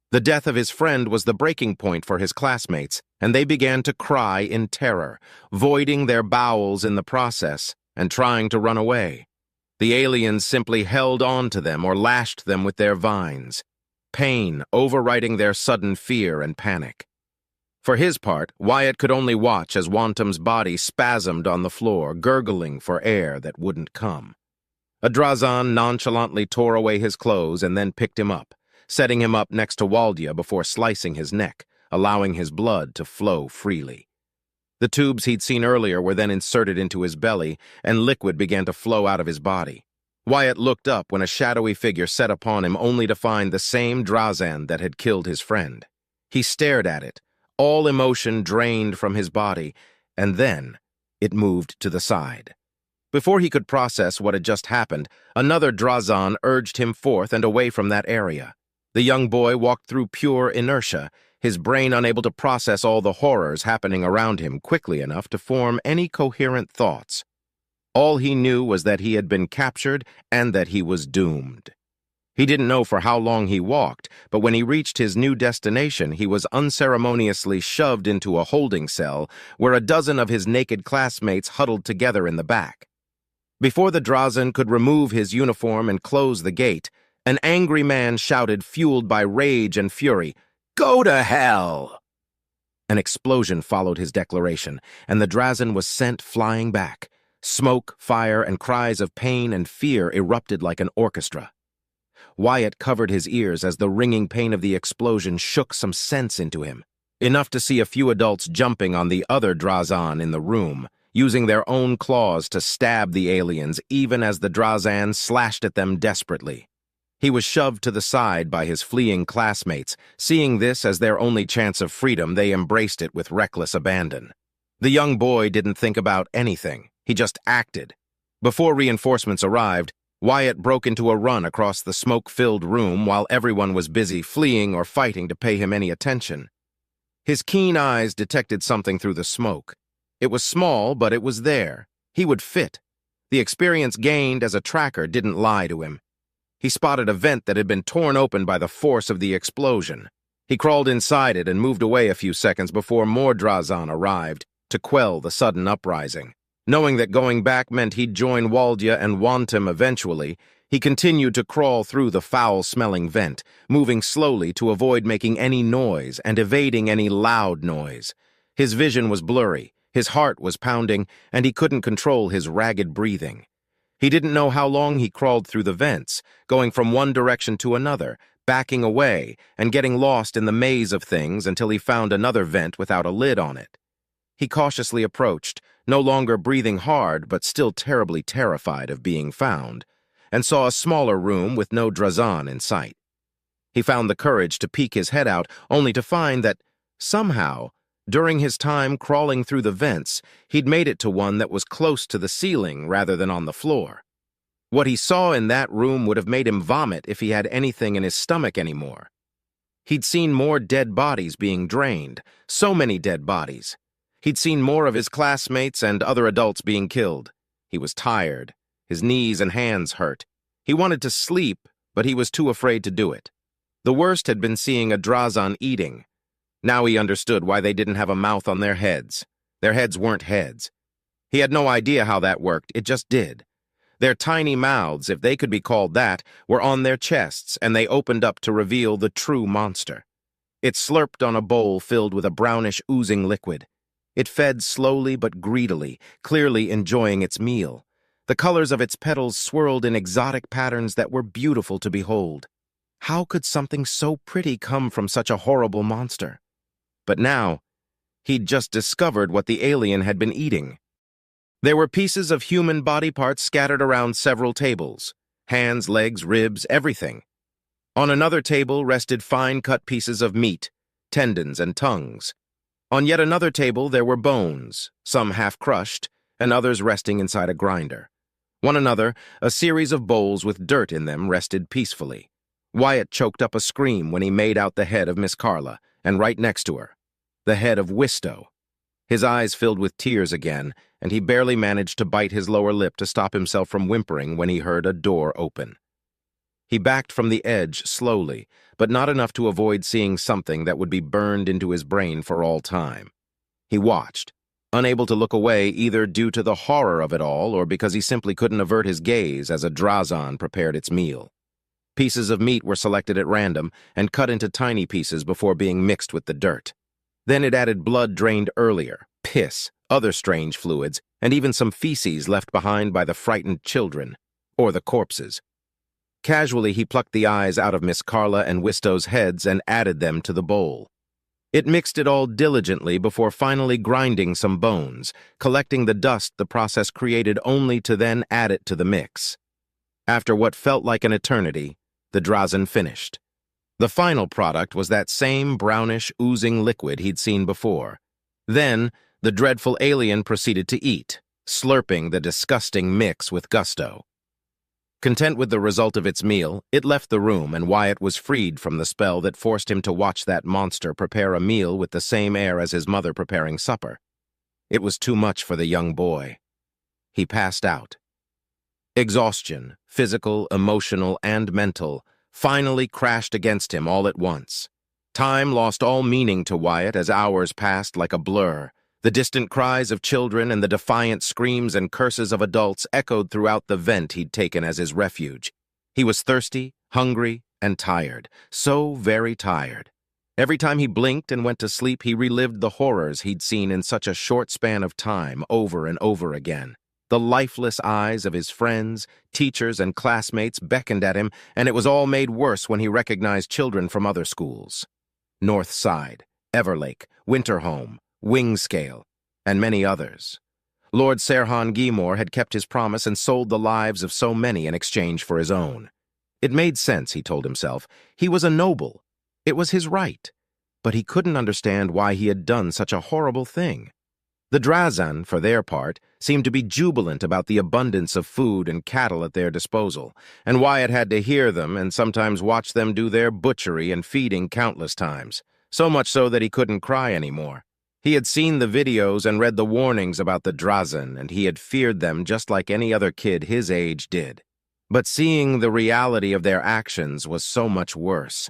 The death of his friend was the breaking point for his classmates, and they began to cry in terror, voiding their bowels in the process and trying to run away. The aliens simply held on to them or lashed them with their vines, pain overriding their sudden fear and panic. For his part, Wyatt could only watch as Wantum's body spasmed on the floor, gurgling for air that wouldn't come. A Drazan nonchalantly tore away his clothes and then picked him up, setting him up next to Waldia before slicing his neck, allowing his blood to flow freely. The tubes he'd seen earlier were then inserted into his belly, and liquid began to flow out of his body. Wyatt looked up when a shadowy figure set upon him, only to find the same Drazan that had killed his friend. He stared at it, all emotion drained from his body, and then it moved to the side. Before he could process what had just happened, another Drazan urged him forth and away from that area. The young boy walked through pure inertia, his brain unable to process all the horrors happening around him quickly enough to form any coherent thoughts. All he knew was that he had been captured and that he was doomed. He didn't know for how long he walked, but when he reached his new destination, he was unceremoniously shoved into a holding cell where a dozen of his naked classmates huddled together in the back. Before the Drazan could remove his uniform and close the gate, an angry man shouted, fueled by rage and fury, "Go to hell!" An explosion followed his declaration, and the Drazan was sent flying back. Smoke, fire, and cries of pain and fear erupted like an orchestra. Wyatt covered his ears as the ringing pain of the explosion shook some sense into him, enough to see a few adults jumping on the other Drazan in the room, using their own claws to stab the aliens even as the Drazan slashed at them desperately. He was shoved to the side by his fleeing classmates. Seeing this as their only chance of freedom, they embraced it with reckless abandon. The young boy didn't think about anything. He just acted. Before reinforcements arrived, Wyatt broke into a run across the smoke-filled room while everyone was busy fleeing or fighting to pay him any attention. His keen eyes detected something through the smoke. It was small, but it was there. He would fit. The experience gained as a tracker didn't lie to him. He spotted a vent that had been torn open by the force of the explosion. He crawled inside it and moved away a few seconds before more Drazan arrived to quell the sudden uprising. Knowing that going back meant he'd join Waldia and Wantum eventually, he continued to crawl through the foul-smelling vent, moving slowly to avoid making any noise and evading any loud noise. His vision was blurry, his heart was pounding, and he couldn't control his ragged breathing. He didn't know how long he crawled through the vents, going from one direction to another, backing away, and getting lost in the maze of things until he found another vent without a lid on it. He cautiously approached, no longer breathing hard but still terribly terrified of being found, and saw a smaller room with no Drazan in sight. He found the courage to peek his head out, only to find that, somehow, during his time crawling through the vents, he'd made it to one that was close to the ceiling rather than on the floor. What he saw in that room would have made him vomit if he had anything in his stomach anymore. He'd seen more dead bodies being drained, so many dead bodies. He'd seen more of his classmates and other adults being killed. He was tired. His knees and hands hurt. He wanted to sleep, but he was too afraid to do it. The worst had been seeing a Drazan eating. Now he understood why they didn't have a mouth on their heads. Their heads weren't heads. He had no idea how that worked, it just did. Their tiny mouths, if they could be called that, were on their chests, and they opened up to reveal the true monster. It slurped on a bowl filled with a brownish, oozing liquid. It fed slowly but greedily, clearly enjoying its meal. The colors of its petals swirled in exotic patterns that were beautiful to behold. How could something so pretty come from such a horrible monster? But now, he'd just discovered what the alien had been eating. There were pieces of human body parts scattered around several tables. Hands, legs, ribs, everything. On another table rested fine-cut pieces of meat, tendons and tongues. On yet another table there were bones, some half-crushed, and others resting inside a grinder. One another, a series of bowls with dirt in them rested peacefully. Wyatt choked up a scream when he made out the head of Miss Carla, and right next to her, the head of Wistow. His eyes filled with tears again, and he barely managed to bite his lower lip to stop himself from whimpering when he heard a door open. He backed from the edge slowly, but not enough to avoid seeing something that would be burned into his brain for all time. He watched, unable to look away either due to the horror of it all or because he simply couldn't avert his gaze as a Drazan prepared its meal. Pieces of meat were selected at random and cut into tiny pieces before being mixed with the dirt. Then it added blood drained earlier, piss, other strange fluids, and even some feces left behind by the frightened children, or the corpses. Casually, he plucked the eyes out of Miss Carla and Wistow's heads and added them to the bowl. It mixed it all diligently before finally grinding some bones, collecting the dust the process created only to then add it to the mix. After what felt like an eternity, the Drazan finished. The final product was that same brownish, oozing liquid he'd seen before. Then, the dreadful alien proceeded to eat, slurping the disgusting mix with gusto. Content with the result of its meal, it left the room and Wyatt was freed from the spell that forced him to watch that monster prepare a meal with the same air as his mother preparing supper. It was too much for the young boy. He passed out. Exhaustion, physical, emotional, and mental, finally crashed against him all at once. Time lost all meaning to Wyatt as hours passed like a blur. The distant cries of children and the defiant screams and curses of adults echoed throughout the vent he'd taken as his refuge. He was thirsty, hungry, and tired. So very tired. Every time he blinked and went to sleep, he relived the horrors he'd seen in such a short span of time over and over again. The lifeless eyes of his friends, teachers, and classmates beckoned at him, and it was all made worse when he recognized children from other schools. North Side, Everlake, Winterhome, Wingscale, and many others. Lord Serhan Geemore had kept his promise and sold the lives of so many in exchange for his own. It made sense, he told himself. He was a noble. It was his right. But he couldn't understand why he had done such a horrible thing. The Drazan, for their part, seemed to be jubilant about the abundance of food and cattle at their disposal, and Wyatt had to hear them and sometimes watch them do their butchery and feeding countless times, so much so that he couldn't cry anymore. He had seen the videos and read the warnings about the Drazan, and he had feared them just like any other kid his age did. But seeing the reality of their actions was so much worse.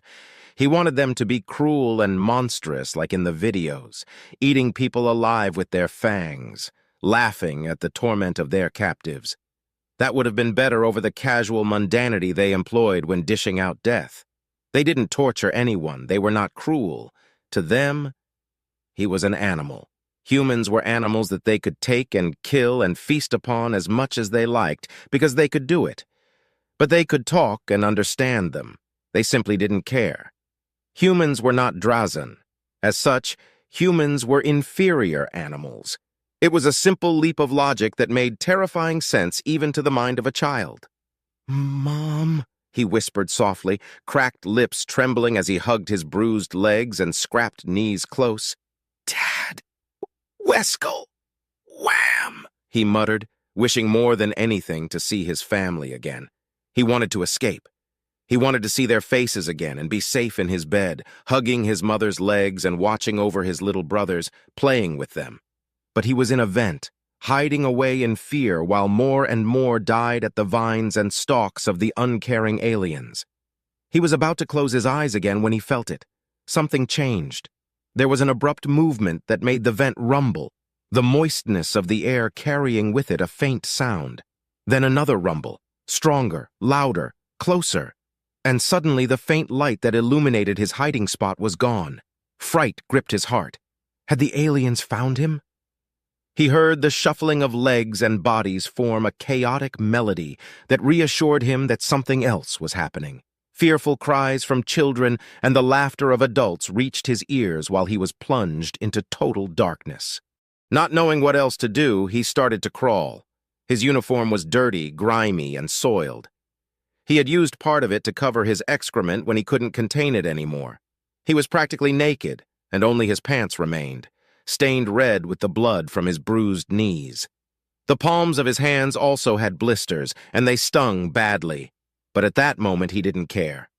He wanted them to be cruel and monstrous like in the videos, eating people alive with their fangs, laughing at the torment of their captives. That would have been better over the casual mundanity they employed when dishing out death. They didn't torture anyone. They were not cruel. To them, he was an animal. Humans were animals that they could take and kill and feast upon as much as they liked, because they could do it. But they could talk and understand them. They simply didn't care. Humans were not Drazan. As such, humans were inferior animals. It was a simple leap of logic that made terrifying sense even to the mind of a child. "Mom," he whispered softly, cracked lips trembling as he hugged his bruised legs and scrapped knees close. "Dad, Weskel, wham!" he muttered, wishing more than anything to see his family again. He wanted to escape. He wanted to see their faces again and be safe in his bed, hugging his mother's legs and watching over his little brothers, playing with them. But he was in a vent, hiding away in fear while more and more died at the vines and stalks of the uncaring aliens. He was about to close his eyes again when he felt it. Something changed. There was an abrupt movement that made the vent rumble, the moistness of the air carrying with it a faint sound. Then another rumble, stronger, louder, closer. And suddenly the faint light that illuminated his hiding spot was gone. Fright gripped his heart. Had the aliens found him? He heard the shuffling of legs and bodies form a chaotic melody that reassured him that something else was happening. Fearful cries from children and the laughter of adults reached his ears while he was plunged into total darkness. Not knowing what else to do, he started to crawl. His uniform was dirty, grimy, and soiled. He had used part of it to cover his excrement when he couldn't contain it anymore. He was practically naked, and only his pants remained, stained red with the blood from his bruised knees. The palms of his hands also had blisters, and they stung badly. But at that moment he didn't care.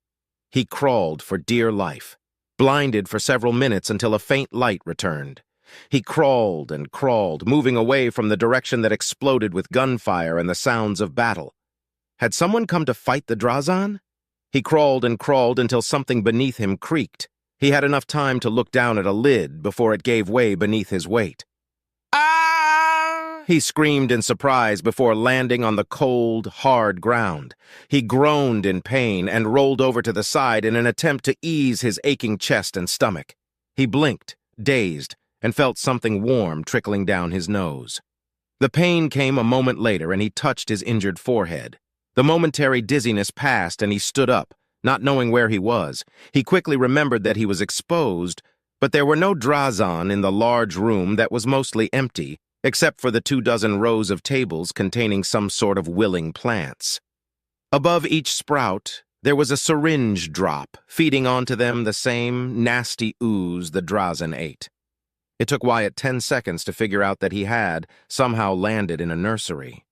He crawled for dear life, blinded for several minutes until a faint light returned. He crawled and crawled, moving away from the direction that exploded with gunfire and the sounds of battle. Had someone come to fight the Drazan? He crawled and crawled until something beneath him creaked. He had enough time to look down at a lid before it gave way beneath his weight. "Ah!" he screamed in surprise before landing on the cold, hard ground. He groaned in pain and rolled over to the side in an attempt to ease his aching chest and stomach. He blinked, dazed, and felt something warm trickling down his nose. The pain came a moment later, and he touched his injured forehead. The momentary dizziness passed, and he stood up, not knowing where he was. He quickly remembered that he was exposed, but there were no Drazan in the large room that was mostly empty, except for the 24 rows of tables containing some sort of willing plants. Above each sprout, there was a syringe drop, feeding onto them the same nasty ooze the Drazan ate. It took Wyatt 10 seconds to figure out that he had somehow landed in a nursery.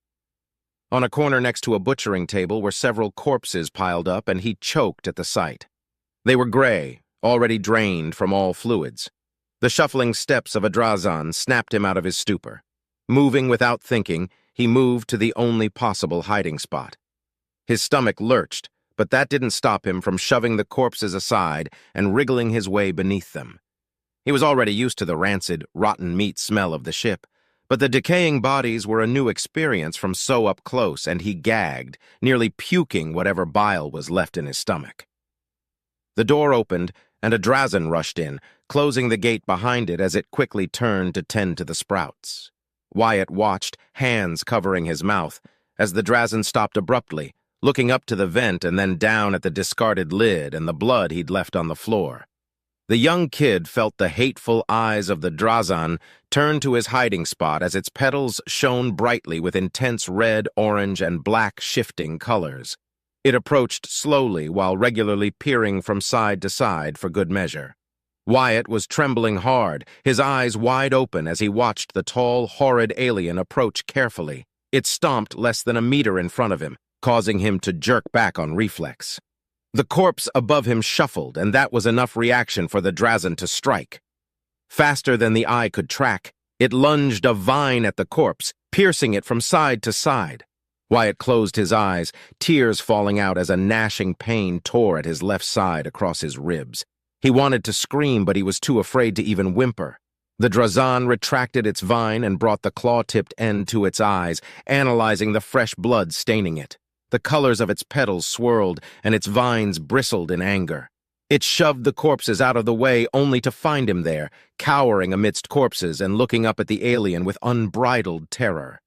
On a corner next to a butchering table were several corpses piled up, and he choked at the sight. They were gray, already drained from all fluids. The shuffling steps of a Drazan snapped him out of his stupor. Moving without thinking, he moved to the only possible hiding spot. His stomach lurched, but that didn't stop him from shoving the corpses aside and wriggling his way beneath them. He was already used to the rancid, rotten meat smell of the ship, but the decaying bodies were a new experience from so up close, and he gagged, nearly puking whatever bile was left in his stomach. The door opened, and a Drazan rushed in, closing the gate behind it as it quickly turned to tend to the sprouts. Wyatt watched, hands covering his mouth, as the Drazan stopped abruptly, looking up to the vent and then down at the discarded lid and the blood he'd left on the floor. The young kid felt the hateful eyes of the Drazan turn to his hiding spot as its petals shone brightly with intense red, orange, and black shifting colors. It approached slowly while regularly peering from side to side for good measure. Wyatt was trembling hard, his eyes wide open as he watched the tall, horrid alien approach carefully. It stomped less than a meter in front of him, causing him to jerk back on reflex. The corpse above him shuffled, and that was enough reaction for the Drazan to strike. Faster than the eye could track, it lunged a vine at the corpse, piercing it from side to side. Wyatt closed his eyes, tears falling out as a gnashing pain tore at his left side across his ribs. He wanted to scream, but he was too afraid to even whimper. The Drazan retracted its vine and brought the claw-tipped end to its eyes, analyzing the fresh blood staining it. The colors of its petals swirled, and its vines bristled in anger. It shoved the corpses out of the way only to find him there, cowering amidst corpses and looking up at the alien with unbridled terror.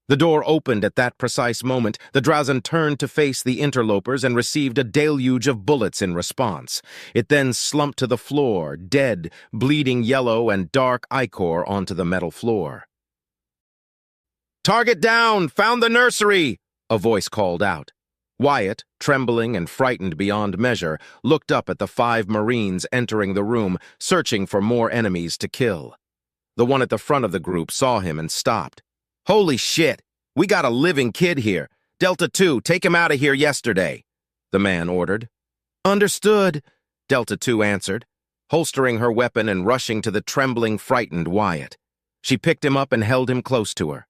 The door opened at that precise moment. The Drazan turned to face the interlopers and received a deluge of bullets in response. It then slumped to the floor, dead, bleeding yellow and dark ichor onto the metal floor. "Target down! Found the nursery!" a voice called out. Wyatt, trembling and frightened beyond measure, looked up at the 5 Marines entering the room, searching for more enemies to kill. The one at the front of the group saw him and stopped. "Holy shit! We got a living kid here. Delta 2, take him out of here yesterday," the man ordered. "Understood," Delta 2 answered, holstering her weapon and rushing to the trembling, frightened Wyatt. She picked him up and held him close to her.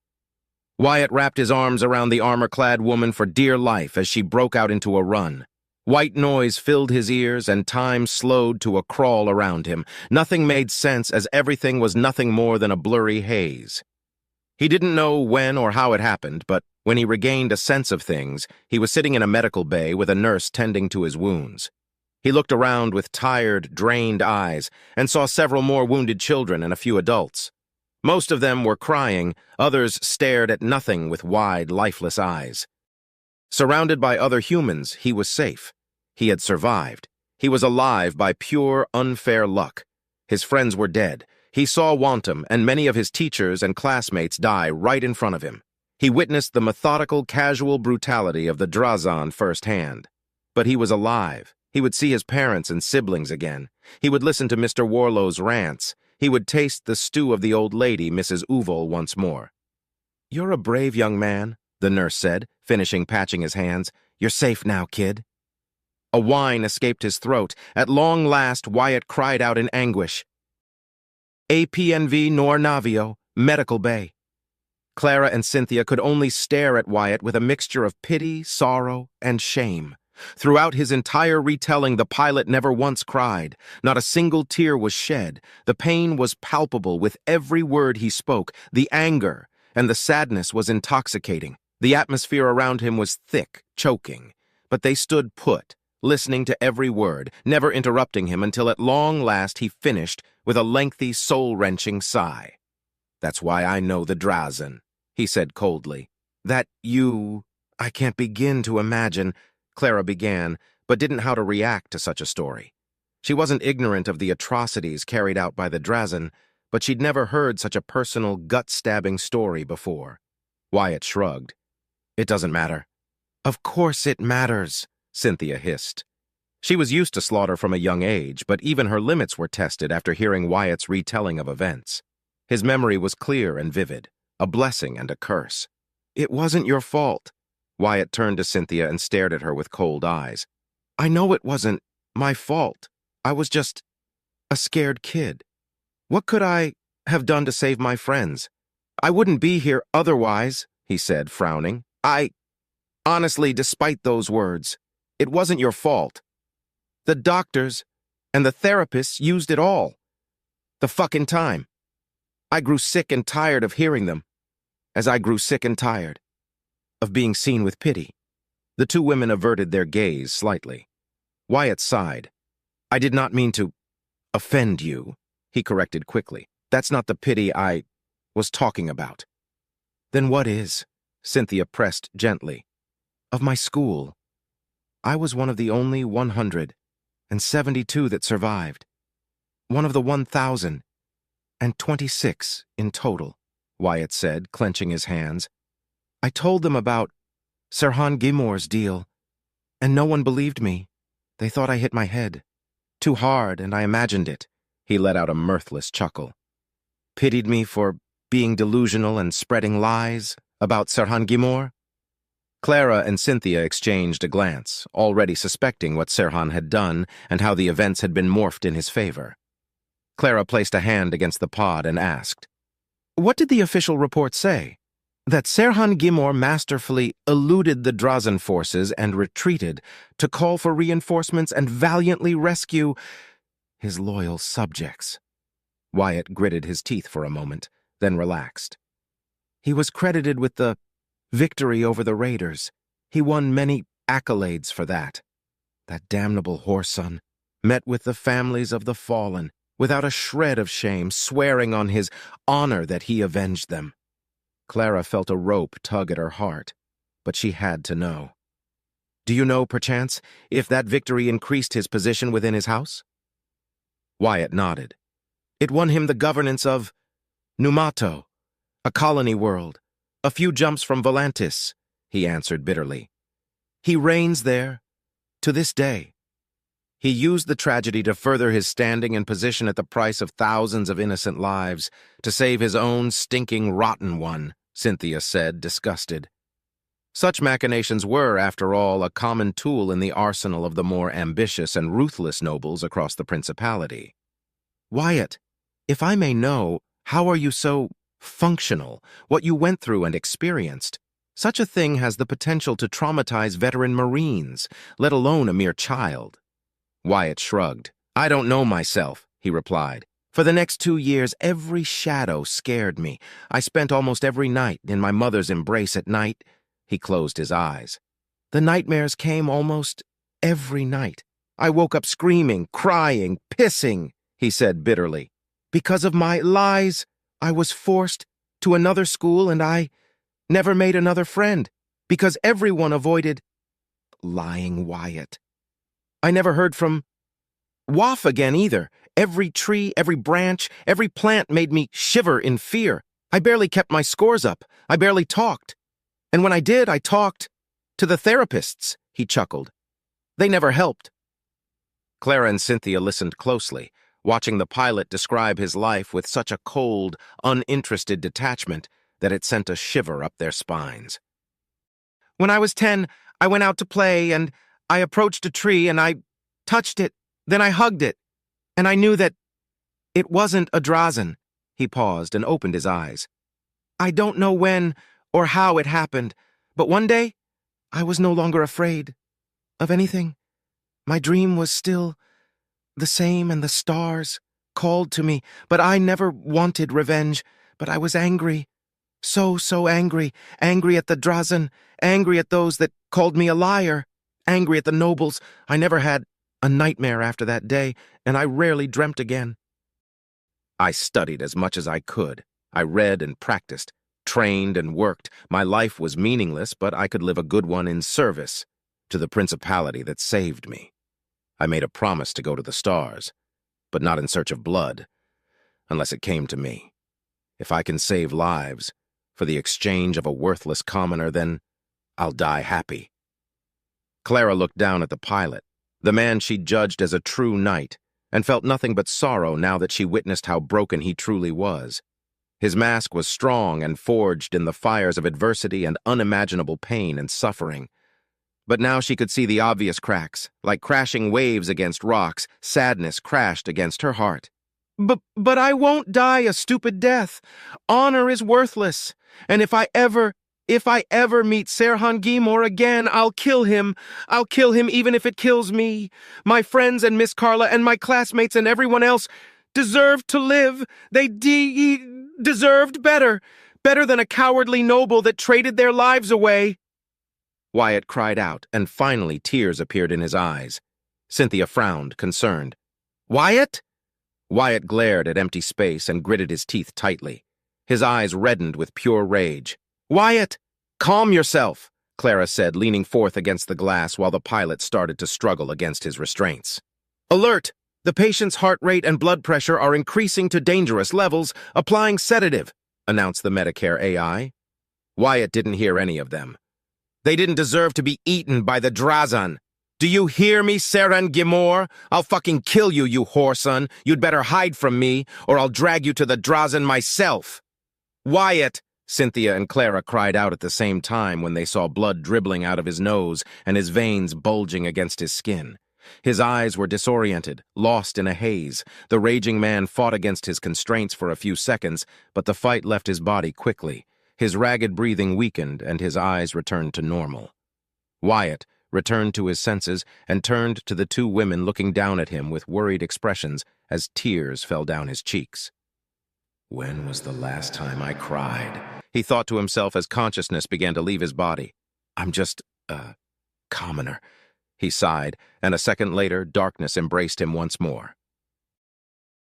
Wyatt wrapped his arms around the armor-clad woman for dear life as she broke out into a run. White noise filled his ears and time slowed to a crawl around him. Nothing made sense as everything was nothing more than a blurry haze. He didn't know when or how it happened, but when he regained a sense of things, he was sitting in a medical bay with a nurse tending to his wounds. He looked around with tired, drained eyes and saw several more wounded children and a few adults. Most of them were crying, others stared at nothing with wide, lifeless eyes. Surrounded by other humans, he was safe. He had survived. He was alive by pure, unfair luck. His friends were dead. He saw Wantum and many of his teachers and classmates die right in front of him. He witnessed the methodical, casual brutality of the Drazan firsthand. But he was alive. He would see his parents and siblings again. He would listen to Mr. Warlow's rants. He would taste the stew of the old lady, Mrs. Uvol, once more. You're a brave young man, the nurse said, finishing patching his hands. You're safe now, kid. A whine escaped his throat. At long last, Wyatt cried out in anguish. APNV Nor Navio, Medical Bay. Clara and Cynthia could only stare at Wyatt with a mixture of pity, sorrow, and shame. Throughout his entire retelling, the pilot never once cried. Not a single tear was shed. The pain was palpable with every word he spoke. The anger and the sadness was intoxicating. The atmosphere around him was thick, choking. But they stood put, listening to every word, never interrupting him until at long last he finished with a lengthy, soul-wrenching sigh. That's why I know the Drazen, he said coldly. I can't begin to imagine, Clara began, but didn't know how to react to such a story. She wasn't ignorant of the atrocities carried out by the Drazen, but she'd never heard such a personal, gut-stabbing story before. Wyatt shrugged. It doesn't matter. Of course it matters, Cynthia hissed. She was used to slaughter from a young age, but even her limits were tested after hearing Wyatt's retelling of events. His memory was clear and vivid, a blessing and a curse. It wasn't your fault. Wyatt turned to Cynthia and stared at her with cold eyes. I know it wasn't my fault. I was just a scared kid. What could I have done to save my friends? I wouldn't be here otherwise, he said, frowning. Honestly, despite those words, it wasn't your fault. The doctors and the therapists used it all. The fucking time. I grew sick and tired of hearing them, as I grew sick and tired of being seen with pity. The two women averted their gaze slightly. Wyatt sighed. I did not mean to offend you, he corrected quickly. That's not the pity I was talking about. Then what is? Cynthia pressed gently. Of my school. I was one of the only 172 that survived. One of the 1,026 in total, Wyatt said, clenching his hands. I told them about Sirhan Gimor's deal, and no one believed me. They thought I hit my head. Too hard, and I imagined it. He let out a mirthless chuckle. Pitied me for being delusional and spreading lies about Sirhan Gimor? Clara and Cynthia exchanged a glance, already suspecting what Sirhan had done and how the events had been morphed in his favor. Clara placed a hand against the pod and asked, What did the official report say? That Sirhan Gimor masterfully eluded the Drazen forces and retreated to call for reinforcements and valiantly rescue his loyal subjects. Wyatt gritted his teeth for a moment, then relaxed. He was credited with the victory over the raiders. He won many accolades for that. That damnable whoreson met with the families of the fallen, without a shred of shame, swearing on his honor that he avenged them. Clara felt a rope tug at her heart, but she had to know. Do you know, perchance, if that victory increased his position within his house? Wyatt nodded. It won him the governance of Numato, a colony world, a few jumps from Volantis, he answered bitterly. He reigns there to this day. He used the tragedy to further his standing and position at the price of thousands of innocent lives, to save his own stinking rotten one, Cynthia said, disgusted. Such machinations were, after all, a common tool in the arsenal of the more ambitious and ruthless nobles across the principality. Wyatt, if I may know, how are you so functional, what you went through and experienced? Such a thing has the potential to traumatize veteran Marines, let alone a mere child. Wyatt shrugged. I don't know myself, he replied. For the next 2 years, every shadow scared me. I spent almost every night in my mother's embrace at night. He closed his eyes. The nightmares came almost every night. I woke up screaming, crying, pissing, he said bitterly. Because of my lies, I was forced to another school and I never made another friend, because everyone avoided lying Wyatt. I never heard from Waff again either. Every tree, every branch, every plant made me shiver in fear. I barely kept my scores up. I barely talked. And when I did, I talked to the therapists, he chuckled. They never helped. Clara and Cynthia listened closely, watching the pilot describe his life with such a cold, uninterested detachment that it sent a shiver up their spines. When I was 10, I went out to play, and I approached a tree, and I touched it, then I hugged it, and I knew that it wasn't a Drazen. He paused and opened his eyes. I don't know when or how it happened, but one day, I was no longer afraid of anything. My dream was still the same, and the stars called to me, but I never wanted revenge, but I was angry. So angry. Angry at the Drazen, angry at those that called me a liar, angry at the nobles. I never had a nightmare after that day, and I rarely dreamt again. I studied as much as I could. I read and practiced, trained and worked. My life was meaningless, but I could live a good one in service to the principality that saved me. I made a promise to go to the stars, but not in search of blood, unless it came to me. If I can save lives for the exchange of a worthless commoner, then I'll die happy. Clara looked down at the pilot, the man she judged as a true knight, and felt nothing but sorrow now that she witnessed how broken he truly was. His mask was strong and forged in the fires of adversity and unimaginable pain and suffering. But now she could see the obvious cracks, like crashing waves against rocks. Sadness crashed against her heart. But I won't die a stupid death. Honor is worthless, and if I ever meet Serhan Gimor again, I'll kill him. I'll kill him even if it kills me. My friends and Miss Carla and my classmates and everyone else deserved to live. They deserved better. Better than a cowardly noble that traded their lives away. Wyatt cried out, and finally tears appeared in his eyes. Cynthia frowned, concerned. Wyatt? Wyatt glared at empty space and gritted his teeth tightly. His eyes reddened with pure rage. Wyatt! Calm yourself, Clara said, leaning forth against the glass while the pilot started to struggle against his restraints. Alert! The patient's heart rate and blood pressure are increasing to dangerous levels. Applying sedative, announced the Medicare AI. Wyatt didn't hear any of them. They didn't deserve to be eaten by the Drazen. Do you hear me, Serhan Gimor? I'll fucking kill you, you whoreson. You'd better hide from me, or I'll drag you to the Drazen myself. Wyatt! Cynthia and Clara cried out at the same time when they saw blood dribbling out of his nose and his veins bulging against his skin. His eyes were disoriented, lost in a haze. The raging man fought against his constraints for a few seconds, but the fight left his body quickly. His ragged breathing weakened, and his eyes returned to normal. Wyatt returned to his senses and turned to the two women looking down at him with worried expressions as tears fell down his cheeks. When was the last time I cried? He thought to himself as consciousness began to leave his body. I'm just a commoner. He sighed, and a second later, darkness embraced him once more.